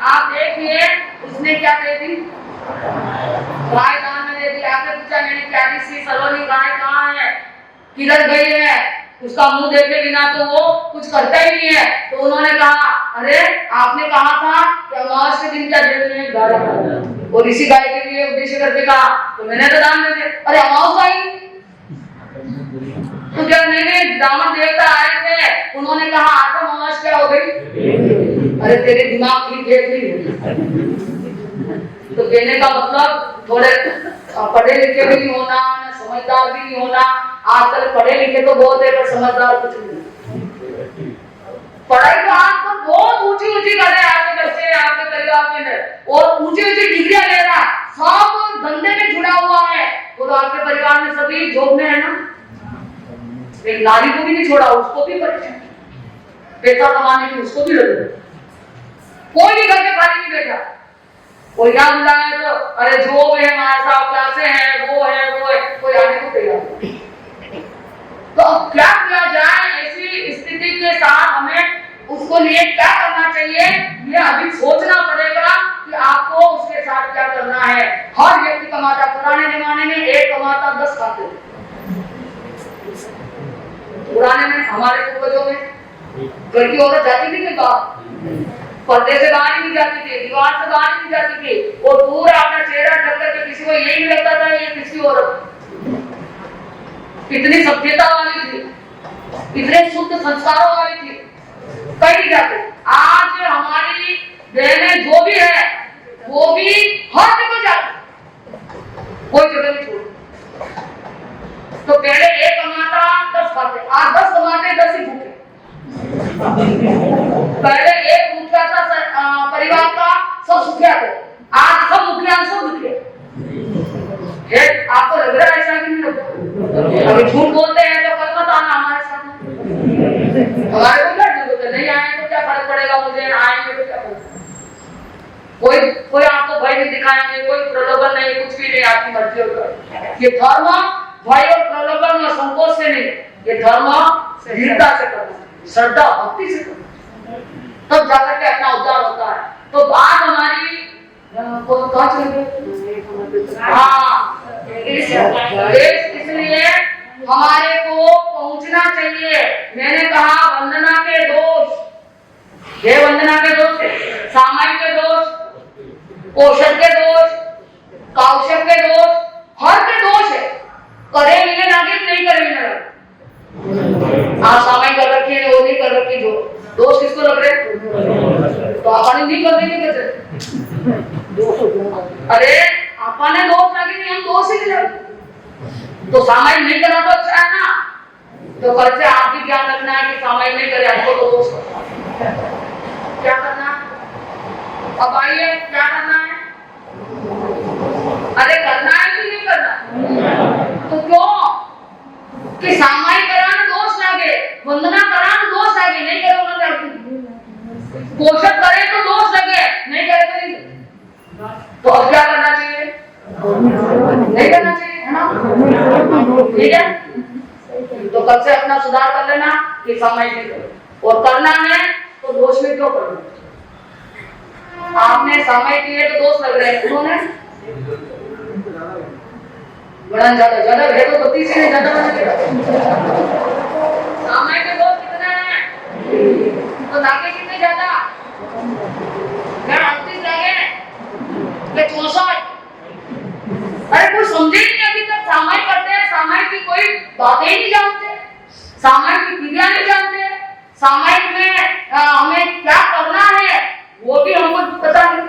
आप देखिए उसने क्या दे दी, गाय दान में दे दी। आपने पूछा मैंने प्यारी सी सलोनी गाय कहाँ है, किधर गई है, उसका मुंह देखे बिना तो वो कुछ करता ही नहीं है। तो उन्होंने कहा अरे आपने कहा था कि अमावस के दिन क्या देनी है, गाय, और इसी गाय के लिए उद्देश्य करके कहा तो मैंने तो दान दे दिया। अरे अमावस आई तो क्या नहीं, ब्राह्मण देवता आए थे, उन्होंने कहा आठम अमावस क्या हो गई। अरे तेरे दिमाग ठीक है, तो कहने का मतलब थोड़े पढ़े लिखे भी नहीं होना, समझदार भी नहीं होना। आजकल पढ़े लिखे तो बहुत है पर समझदार कुछ नहीं। पढ़ाई तो आजकल बहुत ऊंची ऊंची कर रहे हैं आपके बच्चे, आपके परिवार में, और ऊंची ऊंची डिग्रियां ले रहा, सब धंधे में जुड़ा हुआ है। तो आपके परिवार में सभी जॉब में है ना, एक नारी को भी नहीं छोड़ा, उसको भी पैसा कमाने की उसको भी लगे, कोई भी घर के खाली नहीं बैठा। कोई क्या मिला है तो अरे जॉब है, हमारे साथ क्लासे हैं, वो है, कोई आने को तैयार। तो अब क्या किया जाए ऐसी स्थिति के साथ, हमें उसको लिए क्या करना चाहिए, ये अभी सोचना पड़ेगा कि आपको उसके साथ क्या करना है। हर व्यक्ति कमाता, पुराने जमाने में एक कमाता 10 खाते, पुराने में हमारे पूर्वजों में घर की औरत जाती थी कि बाहर, पर्दे से बाहर ही नहीं जाती थी, दीवार से बाहर ही नहीं जाती थी, और पूरा अपना चेहरा ढक करके किसी को यही नहीं लगता था ये किसकी औरत। इतनी सभ्यता वाली थी, इतने शुद्ध संस्कारों वाली थी, कहीं नहीं जाते। आज हमारी बहनें जो भी है वो भी हर जगह जाती, कोई जगह नहीं छोड़ती। तो पहले एक कमाता 10 खाते, आज 10 कमाते 10 ही भूखे। पहले एक मुखिया था परिवार का, सब सुखिया थे, आज सब मुखिया सब दुखिया। आपको लग रहा है ऐसा कि नहीं लगता? अभी झूठ बोलते हैं तो कल मत आना हमारे साथ, हमारे को क्या जरूरत है, नहीं आए तो क्या फर्क पड़ेगा, मुझे आएंगे तो क्या फर्क। कोई आपको भय नहीं दिखाएंगे, कोई प्रलोभन नहीं, कुछ भी नहीं, आपकी मर्जी होगा। ये धर्म भय और प्रलोभन और संकोच से नहीं, ये धर्म दृढ़ता से करना, श्रद्धा भक्ति से करना, तब जाकर के अपना उद्धार होता है। तो बात हमारी इसलिए हमारे को पहुंचना चाहिए। मैंने कहा वंदना के दोष, ये वंदना के दोष, सामाई के दोष, पोषण के दोष, कौशल के दोष, हर के दोष है। करेंगे लगे नहीं करेंगे लगे, आप सामाई कर रखी है, वो नहीं कर रखी, जो दोष किसको लग रहे? तो आपने नहीं कर देंगे कैसे? अरे आपने दोष लगे नहीं, हम दोष ही लगे, तो सामाई नहीं करना तो अच्छा है ना। तो कल से आप भी ध्यान रखना है कि सामाई नहीं करे, हमको तो दोष क्या करना। अब आइए क्या करना है, अरे करना है कि नहीं करना? तो क्यों कि सामाई करान दोष लगे, वंदना करान दोष लगे, नहीं करो ना पोषक करे तो दोष लगे, नहीं करे तो नहीं। तो अब क्या करना चाहिए? नहीं करना चाहिए, है ना? ठीक है, तो कल से अपना सुधार कर लेना कि सामाई नहीं करो, और करना है तो दोष में क्यों करना। आपने सामाई किए तो दोष लग रहे हैं, उन्होंने बड़ा ज्यादा है तो 32 से ज्यादा बना। सामाई के दोष कितने हैं तो नाके कितने ज्यादा, क्या 38 लगे कि 64? अरे कोई समझे ही नहीं अभी तक, सामाई करते हैं, सामाई की कोई बातें ही नहीं जानते, सामाई की क्रिया नहीं जानते, सामाई में हमें क्या करना है वो भी हमको पता नहीं।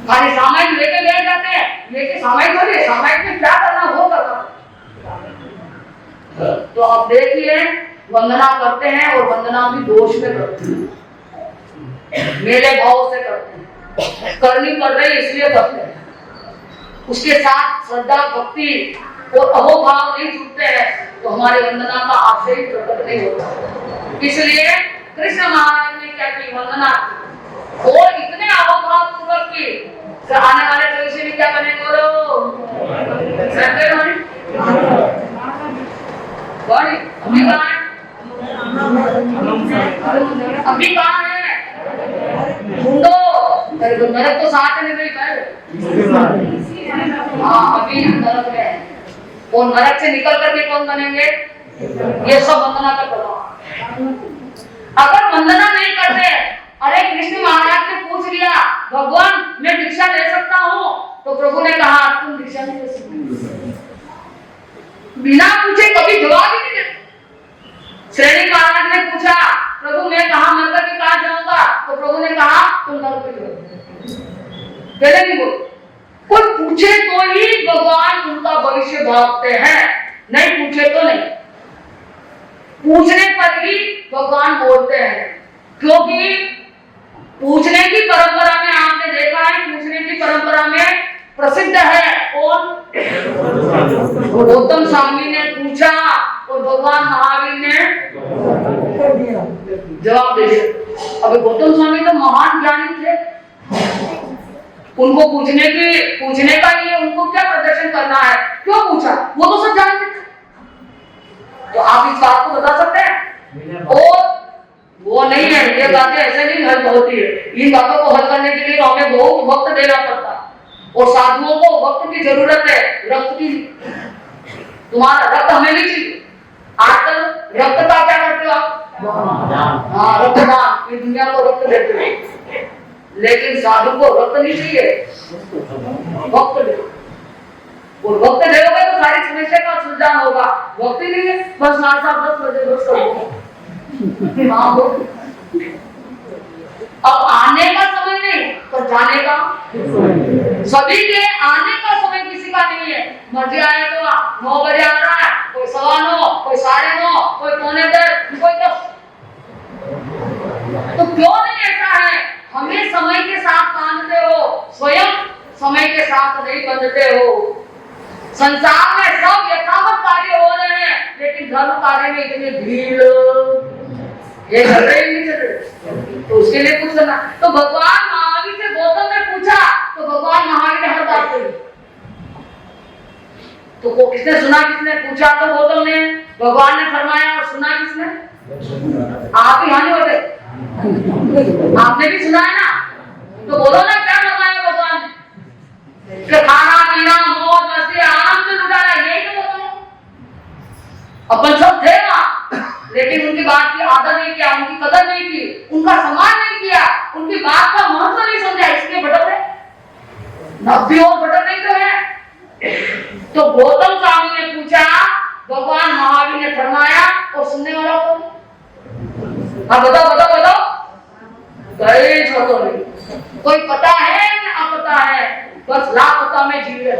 खाली सामाई लेके बैठ जाते हैं, लेके सामाई करिए, सामाई में क्या करना वो करना। तो आप देखिए वंदना करते हैं और वंदना भी दोष में करते हैं, मेरे भाव से करते हैं, करनी पड़ रही इसलिए करते हैं, उसके साथ श्रद्धा भक्ति और अहोभाव नहीं जुड़ते हैं तो हमारे वंदना का आशय ही प्रकट नहीं होता। इसलिए कृष्ण महाराज ने क्या की, वंदना और इतने अहोभाव पूर्वक की, आने वाले भविष्य में क्या बनेंगे बोलो? अभी कहाँ है? अभी कहाँ है? ढूंढो, नरक तो साथ में गई। हाँ अभी नरक में, और नरक से निकल करके कौन बनेंगे? ये सब वंदना का प्रभाव। अगर वंदना नहीं करते, अरे कृष्ण महाराज ने पूछ लिया भगवान मैं दीक्षा ले सकता हूँ, तो प्रभु ने कहा तुम दीक्षा नहीं ले सकते। बिना पूछे कभी जवाब ही नहीं देते। श्रेणी महाराज ने पूछा प्रभु मैं कहाँ मरकर के कहाँ जाऊंगा, तो प्रभु ने कहा तुम नरक में जाओ। पहले नहीं बोल, कोई पूछे तो ही भगवान उनका भविष्य भागते हैं, नहीं पूछे तो नहीं। पूछने पर ही भगवान बोलते हैं, क्योंकि पूछने की परंपरा में आपने देखा है, पूछने की परंपरा में प्रसिद्ध है। और गौतम स्वामी ने पूछा और भगवान महावीर ने जवाब दे दिया। अब गौतम स्वामी तो महान ज्ञानी थे, उनको पूछने का लिए उनको क्या प्रदर्शन करना है, क्यों पूछा? वो तो सब जानते थे। तो आप इस बात को बता सकते हैं? और वो नहीं है, ये बातें ऐसे नहीं हल होती है। इन बातों को हल करने के लिए हमें बहुत वक्त देना पड़ता, और साधुओं को वक्त की जरूरत है, रक्त की। तुम्हारा रक्त हमें नहीं चाहिए। आजकल रक्त का क्या करते हो आप? हाँ, रक्तदान। इस दुनिया को रक्त देते हो, लेकिन साधु को रक्त नहीं चाहिए, वक्त दे। और वक्त दोगे तो सारी समस्या का सुलझान होगा। वक्त ही नहीं है, बस 10 बजे बस करो। हाँ, अब आने का समय नहीं, तो जाने का। सभी के आने का समय किसी का नहीं है। मर्जी आए तो 9 बजे आ रहा है, कोई 9:15, कोई 9:30, कोई 9:45, कोई 10। तो क्यों नहीं ऐसा है? हमें समय के साथ बांधते हो, स्वयं समय के साथ नहीं बंधते हो। संसार में सब यथावत कार्य हो रहे हैं, लेकिन धर्म कार्य में इतनी भीड़, ये चल रही नहीं चल रही, तो उसके लिए कुछ करना। तो भगवान महावीर से गौतम ने पूछा, तो भगवान महावीर ने हर बात कही। तो को किसने सुना, किसने पूछा? तो गौतम ने। भगवान ने फरमाया, और सुना किसने? आप ही हानि होते, आपने भी सुना है ना। तो बोलो ना, क्या फरमाया भगवान ने? कि खाना पीना मौज मस्ती आराम से लुटाना, यही तो बोलो। अपन सब थे वहां, लेकिन उनकी बात की आदर नहीं किया, उनकी कदर नहीं की, उनका सम्मान नहीं किया, उनकी बात का महत्व नहीं समझा, इसलिए भटक रहे। नब्बी और भटक नहीं तो है। तो गौतम स्वामी ने पूछा, भगवान महावीर ने फरमाया, और सुनने वाला कौन? हाँ बताओ बताओ बताओ। कई छोटो नहीं, कोई पता है ना पता है, बस लापता में जी रहे।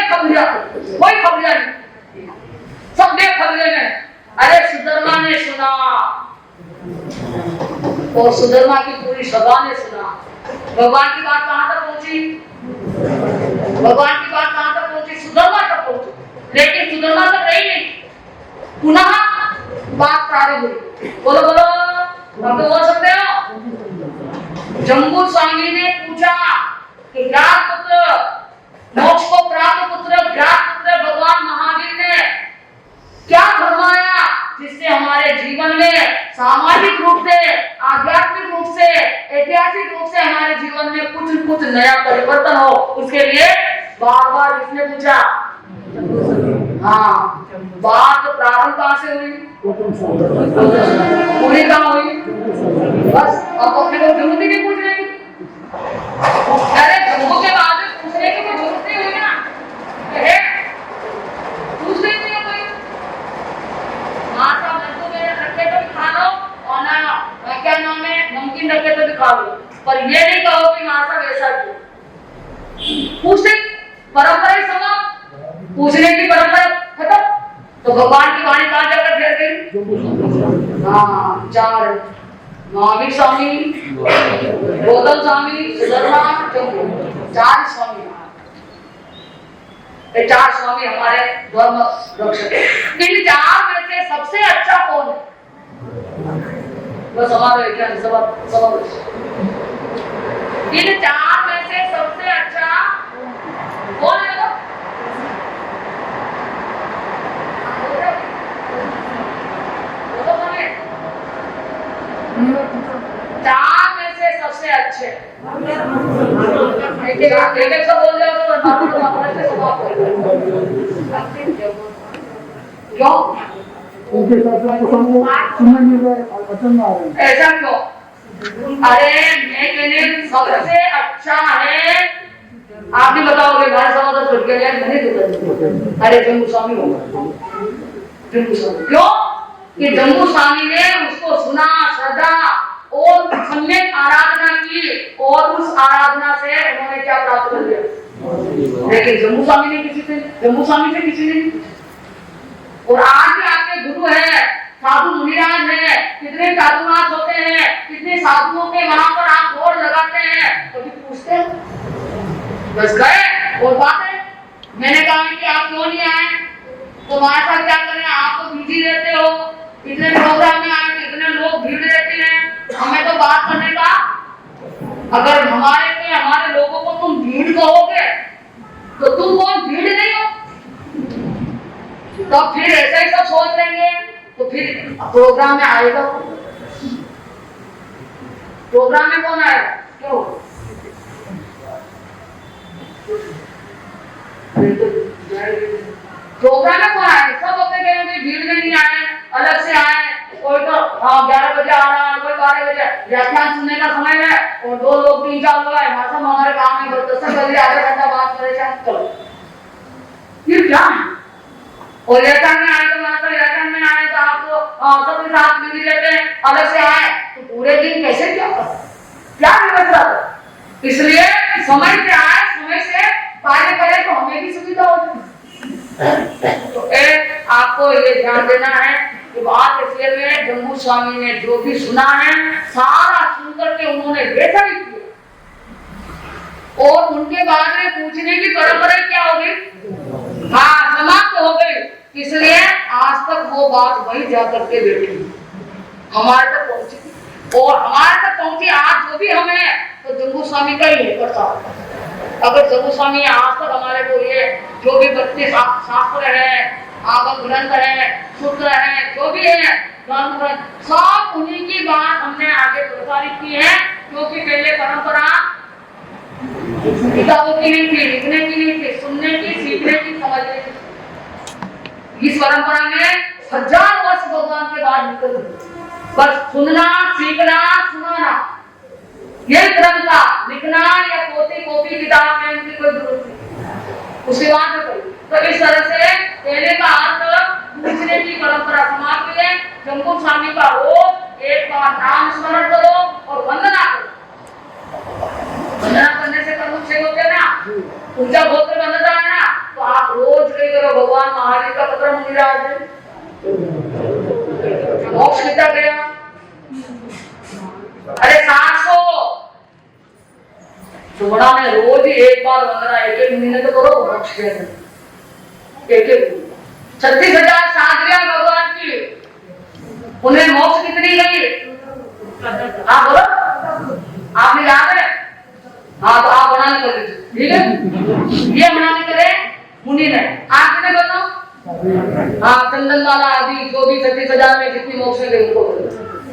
खबरिया, कोई खबरिया नहीं, सब खबरिया में। अरे सुधर्मा ने सुना, और सुधर्मा की पूरी सभा ने सुना। भगवान की बात कहां तक पहुंची? भगवान की बात कहां तक पहुंची? सुधर्मा तक पहुंची, लेकिन सुधर्मा तक रही नहीं, पुनः बात प्रारंभ हुई। बोलो बोलो, आप तो बोल सकते हो। जम्बू स्वामी ने पूछा कि ज्ञात पुत्र, मोक्ष को प्राप्त पुत्र, ज्ञात पुत्र भगवान महावीर ने क्या फरमाया, जिससे हमारे जीवन में सामाजिक रूप से, आध्यात्मिक रूप से, ऐतिहासिक रूप से हमारे जीवन में कुछ नया परिवर्तन हो। उसके लिए बार बार इसने पूछा। हाँ, बात प्रारंभ कहां से हुई? पूरी कहां हुई? बस अब अपने को जरूरत ही नहीं पूछने की। अरे जम्मू के बाद पूछने की कोई जरूरत नहीं हुई ना, पूछ नहीं है कोई। माता लड्डू में रखे तो भी खा लो, और ना क्या नाम है, नमकीन रखे तो भी खा लो, पर ये नहीं कहो कि माता वैसा क्यों। पूछने परंपरा ही समाप्त, पूछने की परंपरा खत्म। तो भगवान की वाणी कहां जाकर ठहर गई? हाँ, 4 महावीर स्वामी, गौतम स्वामी, सुधर्मा, जम्बू, 4 स्वामी। ये 4 स्वामी हमारे धर्म रक्षक हैं। इन 4 में से सबसे अच्छा कौन है? बस हमारे क्या सवाल। इन 4 में से सबसे अच्छा कौन है? चार में से सबसे अच्छे एक सब बोल जाओ क्यों? ऐसा क्यों? अरे मैं कहने सबसे अच्छा है, आप भी बताओगे हमारे समाधान छुट गया नहीं। अरे जम्मू स्वामी होगा, जम्मू स्वामी। क्यों? कि जम्मू स्वामी ने उसको सुना, श्रद्धा और सम्यक आराधना की, और उस आराधना से उन्होंने क्या प्राप्त कर लिया। लेकिन जम्मू स्वामी ने किसी से, जम्मू स्वामी से किसी ने। और आज भी आपके गुरु है, साधु मुनिराज है, कितने साधुनाथ होते हैं, कितने साधुओं के वहां पर आप दौड़ लगाते हैं, कभी पूछते हैं? बस गए और बात है। मैंने कहा कि आप क्यों नहीं आए? तो हमारे साथ क्या करें, आप तो बिजी रहते हो, इतने प्रोग्राम में आए, इतने लोग भीड़ रहते हैं, हमें तो बात करने का। अगर हमारे लोगों को तुम भीड़ कहोगे तो तुम कौन? भीड़ नहीं हो। तो फिर ऐसा ही सब सोच लेंगे, तो फिर प्रोग्राम में आएगा, प्रोग्राम में कौन आएगा? क्यों? प्रोग्राम में कौन आए? सब होते गए, भीड़ में नहीं आए। अलग से आए, कोई तो 11 बजे आ रहा है, कोई 12 बजे व्याख्यान सुनने का समय है, और 2 लोग 3-4 लोग आए, मासा हमारे काम में 10 बजे आधा घंटा बात परेशान करो, ये क्या है? और व्याख्यान में आए तो मासा व्याख्यान में आए तो आपको सबके साथ मिली रहते हैं, अलग से आए तो पूरे दिन कैसे क्या व्यवस्था? इसलिए समय से आए, समय से कार्य करें तो हमें भी सुविधा होगी। तो एक आपको ये ध्यान देना है कि बात इसलिए में जम्मू स्वामी ने जो भी सुना है सारा सुनकर के उन्होंने वैसा ही किया, और उनके बाद में पूछने की परंपरा क्या होगी? समाप्त हो गई। इसलिए आज तक वो बात वही जाकर के बैठी हमारे तक पहुंची, और हमारे तक पहुंची आज जो भी हमें तो जम्मू स्वामी का ही है प्रसाद। अगर जम्मू स्वामी आज तक हमारे को ये जो भी 32 शास्त्र है, आगम ग्रंथ है, सूत्र है, जो भी है सब उन्हीं की बात हमने आगे प्रसारित की है, क्योंकि पहले परंपरा किताबों की नहीं थी, लिखने की नहीं थी, सुनने की, सीखने की, समझने की। इस परंपरा में 1000 वर्ष भगवान के बाद निकल गए, बस सुनना, सीखना, सुनाना, यही क्रम था। लिखना या कॉपी किताब में उनकी कोई जरूरत नहीं, उसके बाद में करी। तो इस तरह से पहले का अर्थ पूछने की परंपरा समाप्त है। जम्मू स्वामी का रोज एक बार नाम स्मरण करो और वंदना करो। वंदना करने से कर्म क्षय होते हैं ना, पूजा गोत्र वंदना है ना, तो आप रोज कहीं करो भगवान महावीर का पत्र मुनिराज है, मोक्ष कितना गया? अरे 700 थोड़ा में रोज ही एक बार वंदना, एक महीने तो करो, मोक्ष गया एक 36,000 साधुयां भगवान की, उन्हें मोक्ष कितनी गई? बोलो, आपने याद है? तो आप बनाने कर लीजिए, ठीक है? ये बनाने करे मुनि ने, आप कितने करो? चंदन वाला आदि जो भी 36,000 में जितनी मोक्ष गई उनको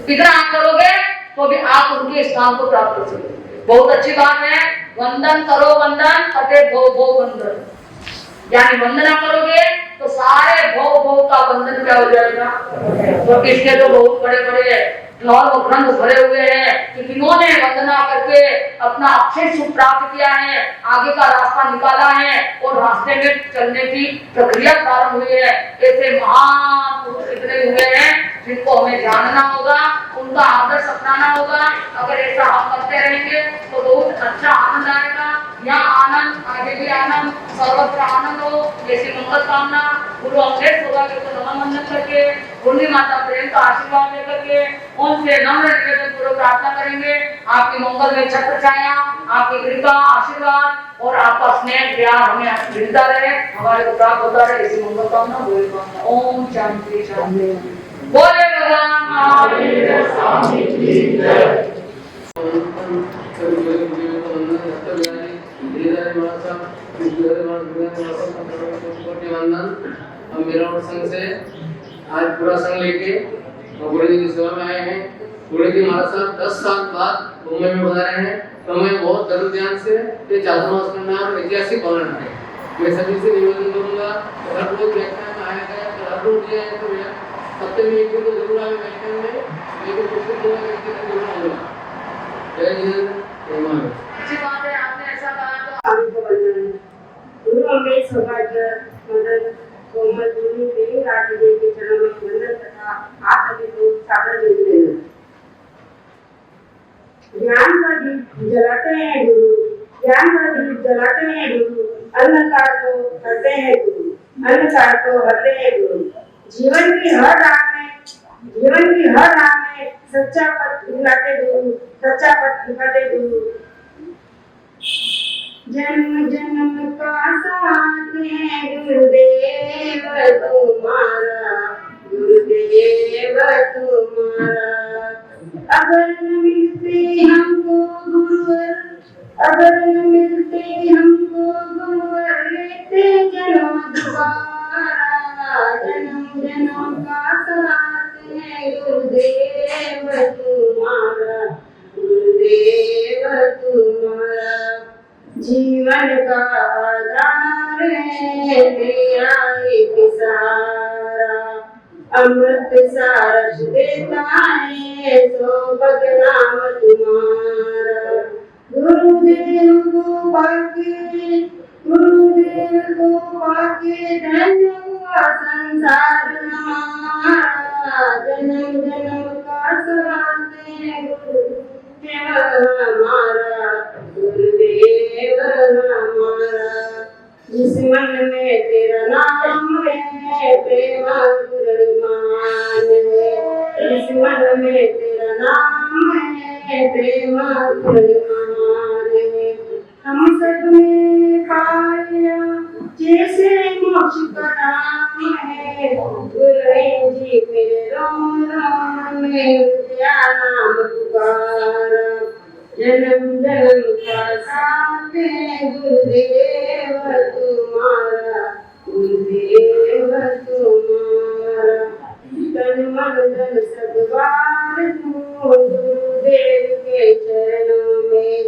इतना आप करोगे तो भी आप उनके स्थान को प्राप्त कर सकते। बहुत अच्छी बात है, वंदन करो, वंदन अटे भो वंदन, यानी वंदना करोगे तो सारे भव का बंधन क्या हो जाएगा। तो इसके तो बहुत बड़े बड़े ग्रंथ भरे हुए हैं कि जिन्होंने वंदना करके अपना अक्षय सुख प्राप्त किया है, आगे का रास्ता निकाला है और रास्ते में चलने की प्रक्रिया प्रारंभ हुई है। ऐसे महान पुरुष कितने हुए हैं जिनको हमें जानना होगा, उनका आदर्श अपनाना होगा। अगर ऐसा हम करते रहेंगे तो बहुत अच्छा आनंद आएगा। यहाँ आनंद, आगे भी आनंद, सर्वत्र आनंद हो, ऐसी मंगल कामना गुरु अमृत होगा के तो नमन वंदन करके, पूर्णी माता प्रेम का आशीर्वाद लेकर के उनसे नम्र निवेदन पूर्वक प्रार्थना करेंगे। आपकी मंगल में छत्र छाया, आपकी कृपा, आशीर्वाद और आपका स्नेह प्यार हमें मिलता रहे, हमारे को प्राप्त होता रहे, ऐसी मंगल कामना बोले। ओम शांति शांति। बोले भगवान महावीर स्वामी की जय। हम मेरा संघ से आज पूरा संघ लेके गुरु जी की सेवा में आए हैं। गुरु जी हमारे साथ 10 साल बाद मुंबई में बना रहे हैं, तो मैं बहुत धर्म ध्यान से ये चातुर्मास करना और ऐतिहासिक पालन है। मैं सभी से निवेदन करूंगा हर रोज व्याख्यान में आया गया, हर रोज दिया है तो हफ्ते में एक दिन तो जरूर आए व्याख्यान में, लेकिन कोशिश करूंगा एक दिन जरूर आऊंगा। जय हिंद, जय माता। अच्छी बात है, आपने ऐसा कहा तो गुरु अमृत सौभाग्य मदन कोमल गुरु देवी राजी देवी के चरणों में वंदन तथा आप सभी को सादर देते हैं। ज्ञान का दीप जलाते हैं गुरु, ज्ञान का दीप जलाते हैं गुरु, अंधकार को हरते हैं गुरु, अंधकार को हरते हैं गुरु। जीवन की हर राह में सच्चा पथ दिखाते गुरु, सच्चा पथ दिखाते गुरु। जन्म जन्म का साथ है गुरुदेव तुम्हारा, गुरुदेव तुम्हारा। अगर न मिलते हमको गुरुवर, अगर न मिलते हमको गुरुवर, लेते जन्म दोबारा। जन्म जन्म का साथ है गुरुदेव तुम्हारा, गुरुदेव तुम्हारा। जीवन का आधार है तेरा एक सहारा, अमृत सारस देता है सो बदनाम तुम्हारा। गुरुदेव को पाके धन्य हुआ संसार हमारा। जन्म जन्म का सहाते हैं गुरुदेव हमारा, गुरुदेव हमारा। जिस मन में तेरा नाम है प्रेमा गुरुमान है। जिस मन में तेरा नाम है प्रेमा गुरुमान है। हम सब ने पाया जैसे मोक्ष का नाम है। गुरु जी मेरे रोम रोम में तेरा नाम पुकारा। जन्म जन्म का साथ है गुरुदेव तुम्हारा, गुरुदेव तुम्हारा। तन मन धन सब बार दूं गुरुदेव के चरणों में।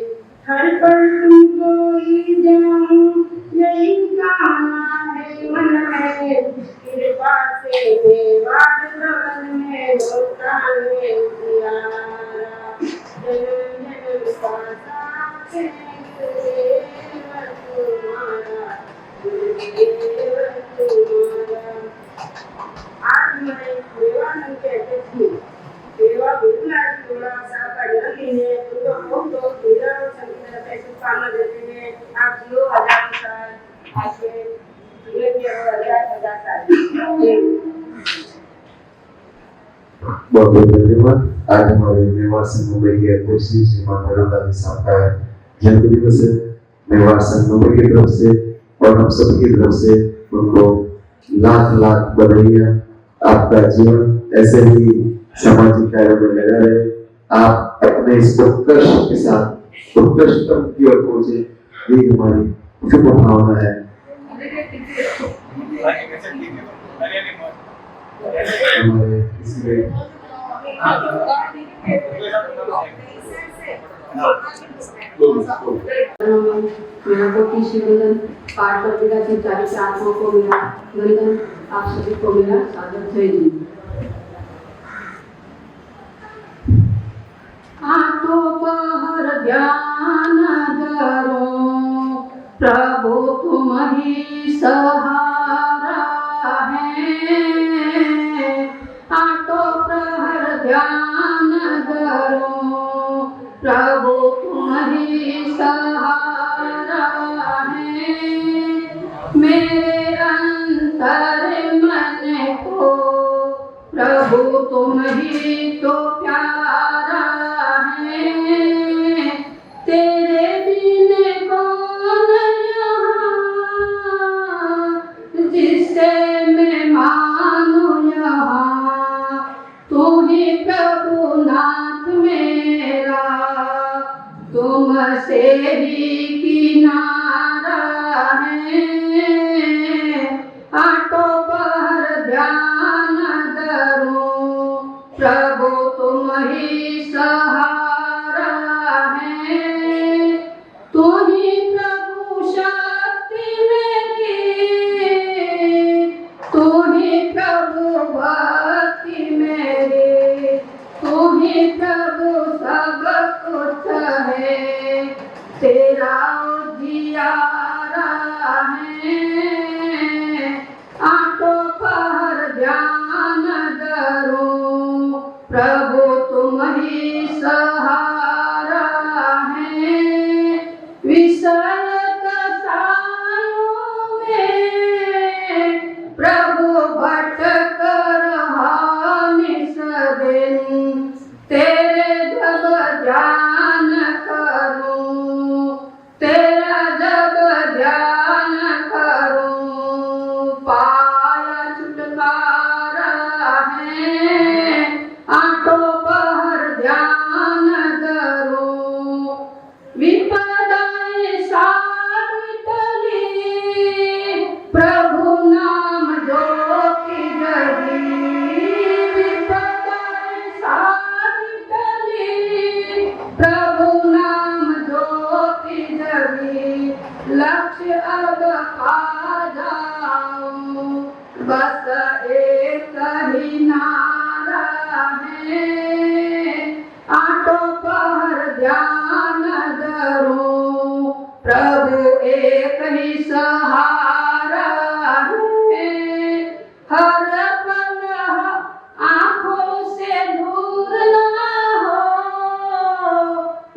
हर पल तुमको ही जाऊं यही कामना है मन में। कृपा से मेवाड़ भवन में होता है उजियारा। जन्म जन्म का साथ है गुरुदेव तुम्हारा, गुरुदेव तुम्हारा। आज मैं देवानंद कहते थी देवा बिल्कुल थोड़ा सा पढ़ना लेने उनको बहुत लोग पूजा और संगीत करते शुभकामना देते हैं। आप जियो हजार साल आपके जीवन के हजार साल। बहुत बहुत धन्यवाद। आज हमारे मेवाड़ संघ मुंबई के अध्यक्ष श्रीमान नरोत्तम साहब का जन्मदिवस है। मेवाड़ संघ मुंबई की तरफ से और हम सब की तरफ से उनको लाख लाख बधाइयाँ। आपका जीवन ऐसे ही सामाजिक कार्यों में लगा रहे। आप अपने इस उत्कर्ष के साथ उत्कृष्टतम की ओर पहुंचे, यही हमारी शुभ भावना है। हमारे इसमें मेरा कोटि शिवंदन पाठ पत्रिका की 40 आत्माओं को मेरा वंदन। आप सभी को मेरा सादर जय जी। आठों पहर ध्यान धरो प्रभु तुम ही सहारा है। आठों प्रहर ध्यान धरो प्रभु तुम ही सहारा है। मेरे अंतर मन को प्रभु तुम ही तो प्यारा है। तेरे बिन कौन यहाँ जिसे मैं मानूं यहाँ। तू ही प्रभु नाथ मेरा तुमसे ही किनारा है। आठों पहर ध्यान धरो प्रभु तुम ही सहारा है। तू ही प्रभु शक्ति मेरी, तू ही प्रभु भक्ति मेरी। तू ही प्रभु सब कुछ है, तेरा उजियारा है। आठों पहर ध्यान धरो प्रभु तुम ही सहारा है। विषय कसायों में प्रभु भटक रहा निस दिन। तेरे जब ध्यान करूं, तेरा जब ध्यान करूं, पाया छुटकारा है। आठों पहर ध्यान धरो विपदाएं साथ टली प्रभु नाम जो की जगी। विपदाएं साथ टली प्रभु नाम जो की जगी। लक्ष्य अब पा जाऊं बस एक रही नारा है, आठों पहर ध्यान धरो, प्रभु एक ही सहारा है। हर पल आँखों से दूर न हो,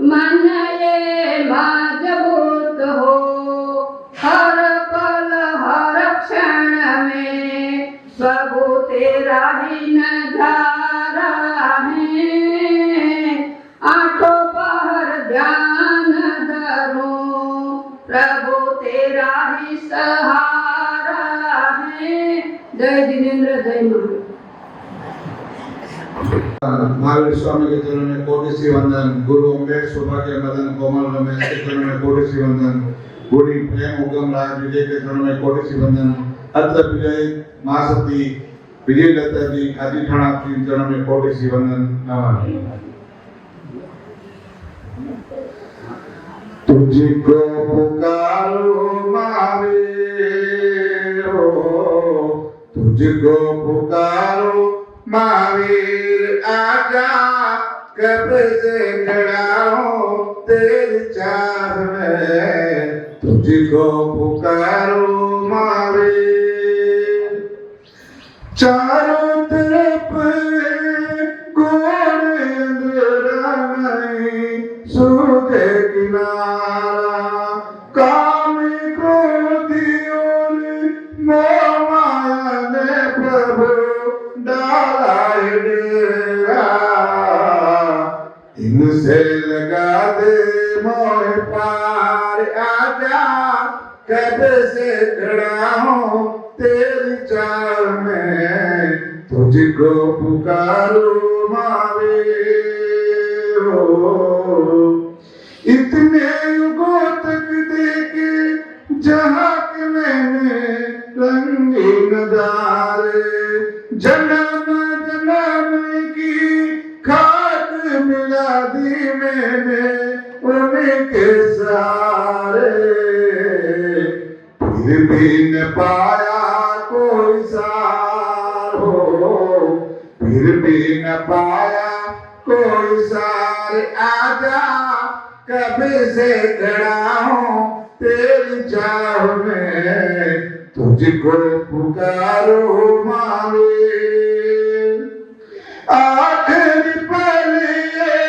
मन ये मजबूत हो, हर पल हर क्षण में प्रभु तेरा ही नजारा है। आठों पहर ध्यान धरो, प्रभु तेरा ही सहारा है। जय जिनेन्द्र, जय महावीर स्वामी के चरणों में कोटि सी वंदन। गुरु अम्बेश सौभाग्य मदन कोमल रमेश के चरणों में कोटि सी वंदन। गुरु प्रेम उगम राज विजय के चरणों में कोटि सी वंदन। अत्र विजय मां सती विजय दत्ता जी आदि ठाणा के चरणों में कोटि सी वंदन। नमः। तुझको पुकारो महावीर, तुझको पुकारो महावीर, आजा कब से खड़ा हूँ तेरी चाह में, तुझको पुकारो महावीर। चारों तरफ घोर अंधेरा नहीं, सूझे किनारा, कामी क्रोधी और मोह माया ने प्रभु डाला है डेरा। इनसे लगा दे मोह पार, आजा कब से खड़ा हूँ तेरी चाह में, तुझको पुकारो महावीर। इतने युगों तक देखे जहाँ के मैंने रंगीन नज़ारे, जन्म जन्म की खाक मिला दी मैंने उनके सहारे, फिर भी न पाया कोई सार हो, फिर भी न पाया कोई सार, आजा कब से खड़ा हूँ तेरी चाह में, तुझको पुकारो महावीर। आखिरी पल ये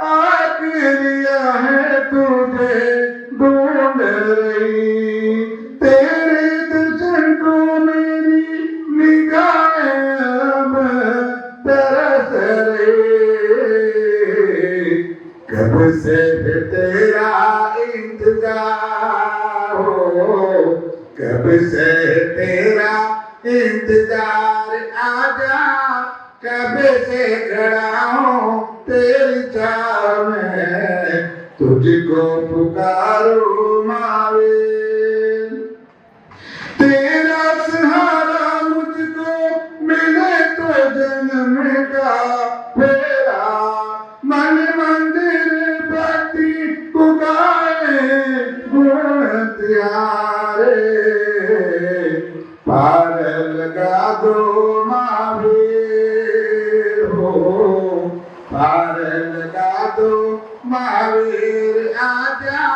आखिरिया है तुझे ढूंढ रही, तेरे दर्शन को मेरी निगाहें अब तरस रही। कब से तेरा इंतजार हो, कब से तेरा इंतजार, आजा कब से खड़ा हूँ तेरी चाह में, तुझको पुकारो महावीर। तेरा सहारा मुझको मिले तो जन्म का फेरा, मन मंदिर भक्ति पुकारे गुण त्यारे, पार लगा दो महावीर हो, पार लगा दो महावीर, आजा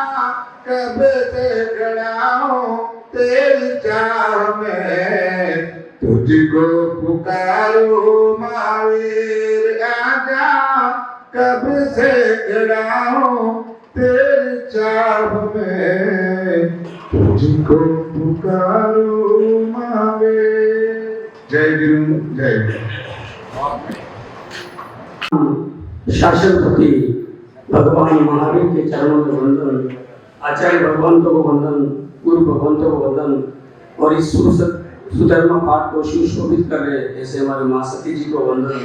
कब से खड़ा हूँ तेरी चाह में, तुझको पुकारो महावीर, आजा कब से खड़ा हूँ तेरी चाह में, तुझको पुकारो महावीर। जय गुरु, जय गुरु। शासनपति भगवान महावीर के चरणों में वंदन, आचार्य भगवंतों को वंदन, गुरु भगवंतों को वंदन, और इस सुधर्म पाठ को सुशोभित कर रहे ऐसे हमारे माँ सती जी को वंदन।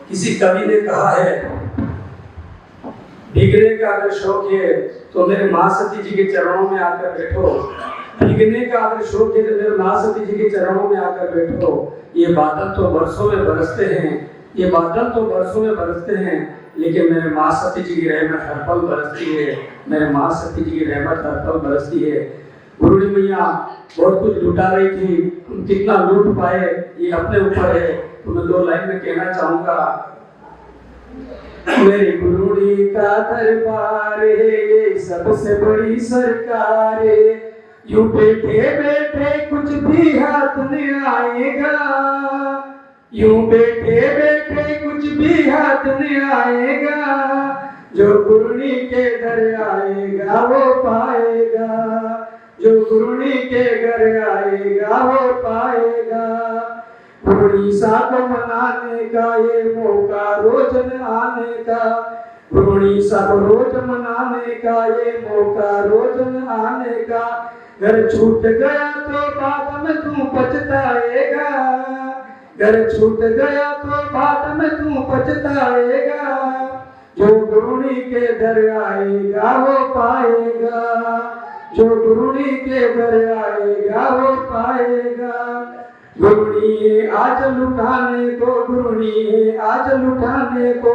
किसी कवि ने कहा है, भीगने का अगर शौक है तो मेरे माँ सती जी के चरणों में आकर बैठो, भीगने का अगर शौक है तो मेरे माँ सती जी के चरणों में आकर बैठो। ये बादल तो बरसों में बरसते हैं, ये बादल तो बरसों में बरसते हैं, लेकिन मेरे माँ सती जी की रहमत हर पल बरसती है, मेरे माँ सती जी की रहमत हर पल बरसती है। गुरुड़ी मैया बहुत कुछ लुटा रही थी, हम कितना लूट पाए ये अपने ऊपर है, तो मैं 2 लाइन में कहना चाहूंगा। मेरी गुरुड़ी का दरबार है, ये सबसे बड़ी सरकार है, यूं बैठे बैठे कुछ भी हाथ में आएगा, यूं बैठे बैठे कुछ भी हाथ में आएगा, जो गुरुड़ी के घर आएगा वो पाएगा, जो गुरुड़ी के घर आएगा वो पाएगा। गुरुड़ी सा को मनाने का ये मौका रोज न आने का, गुरुड़ी सा को रोज मनाने का ये मौका रोज न आने का। घर छूट गया तो बाद में तू पछताएगा, घर छूट गया तो बाद में तू पछताएगा, जो गुरुड़ी के दर आएगा वो पाएगा, जो गुरुड़ी के दर आएगा वो पाएगा। गुरुड़ी आज लुटाने को, गुरुड़ी आज लुटाने को,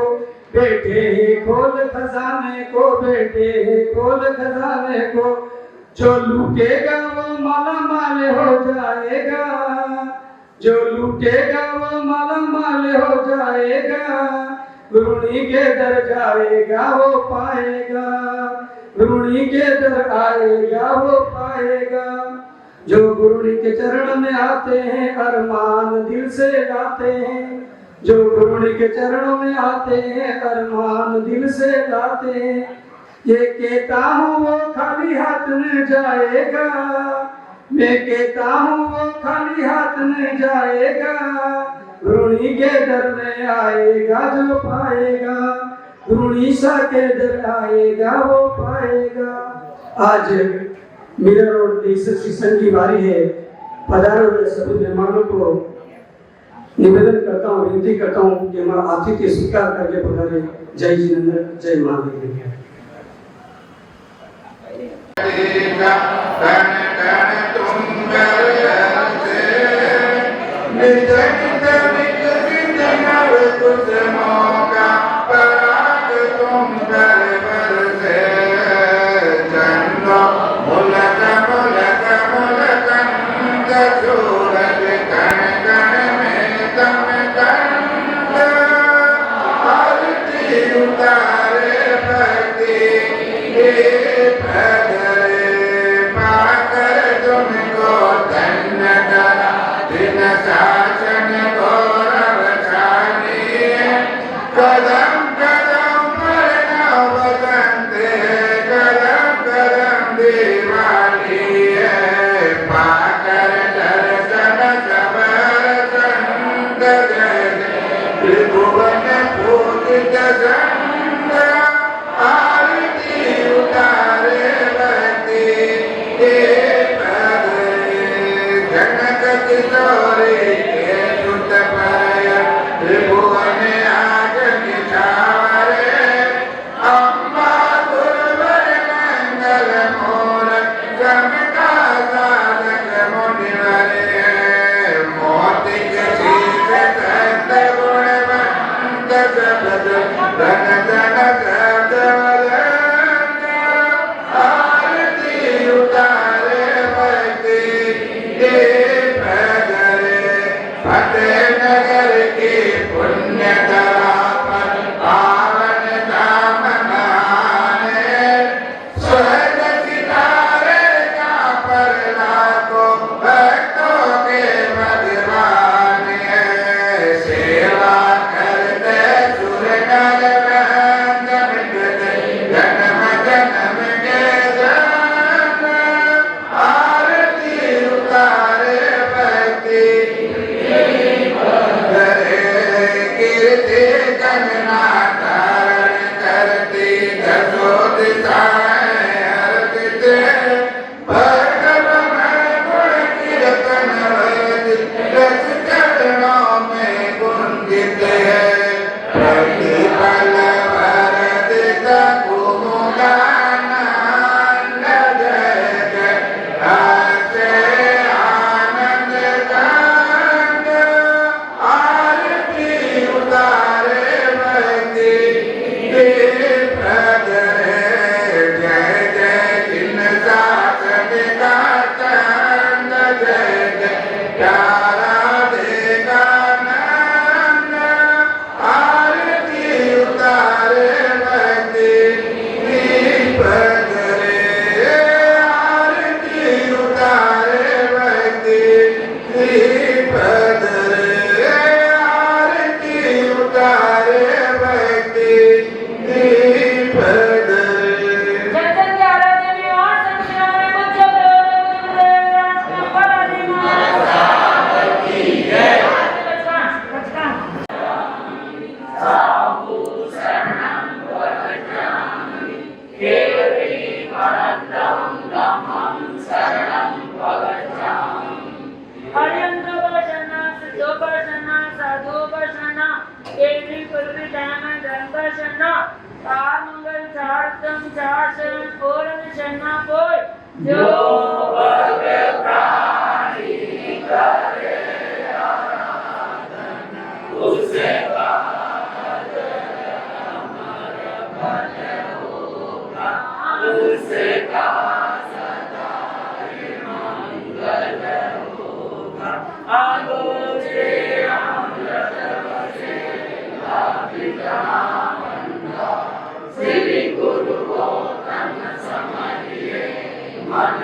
बैठे हैं खोल खजाने को, बैठे हैं खोल खजाने को, जो लूटेगा वो माला माल हो जाएगा, जो लूटेगा वो माला माल हो जाएगा, गुरुड़ी के दर जाएगा वो पाएगा, गुरुड़ी के दर आएगा वो पाएगा। जो गुरुड़ी के चरण में आते हैं अरमान दिल से लाते हैं, जो गुरुड़ी के चरणों में आते हैं अरमान दिल से लाते हैं। ये कहता हूँ वो खाली हाथ न जाएगा, मैं कहता हूँ वो खाली हाथ न जाएगा, गुरुड़ी के दर में आएगा जो पाएगा, गुरुड़ी सा के दर आएगा वो पाएगा। आज मीरा रोड देश शिक्षण की बारी है। पधारे हुए सभी मेहमानों को निवेदन करता हूँ, विनती करता हूँ कि मैं आतिथ्य स्वीकार करके पधारे। जय जिनेंद्र, जय महादेव। शरणा चार मंगल चार तम चार शरण और न शरणा कोई जो भले प्राणी करे आराधन उससे उससे का सदा मंगल होगा आगोचे अमृत वसेला पितामंदा श्री गुरु को तन समझिए मन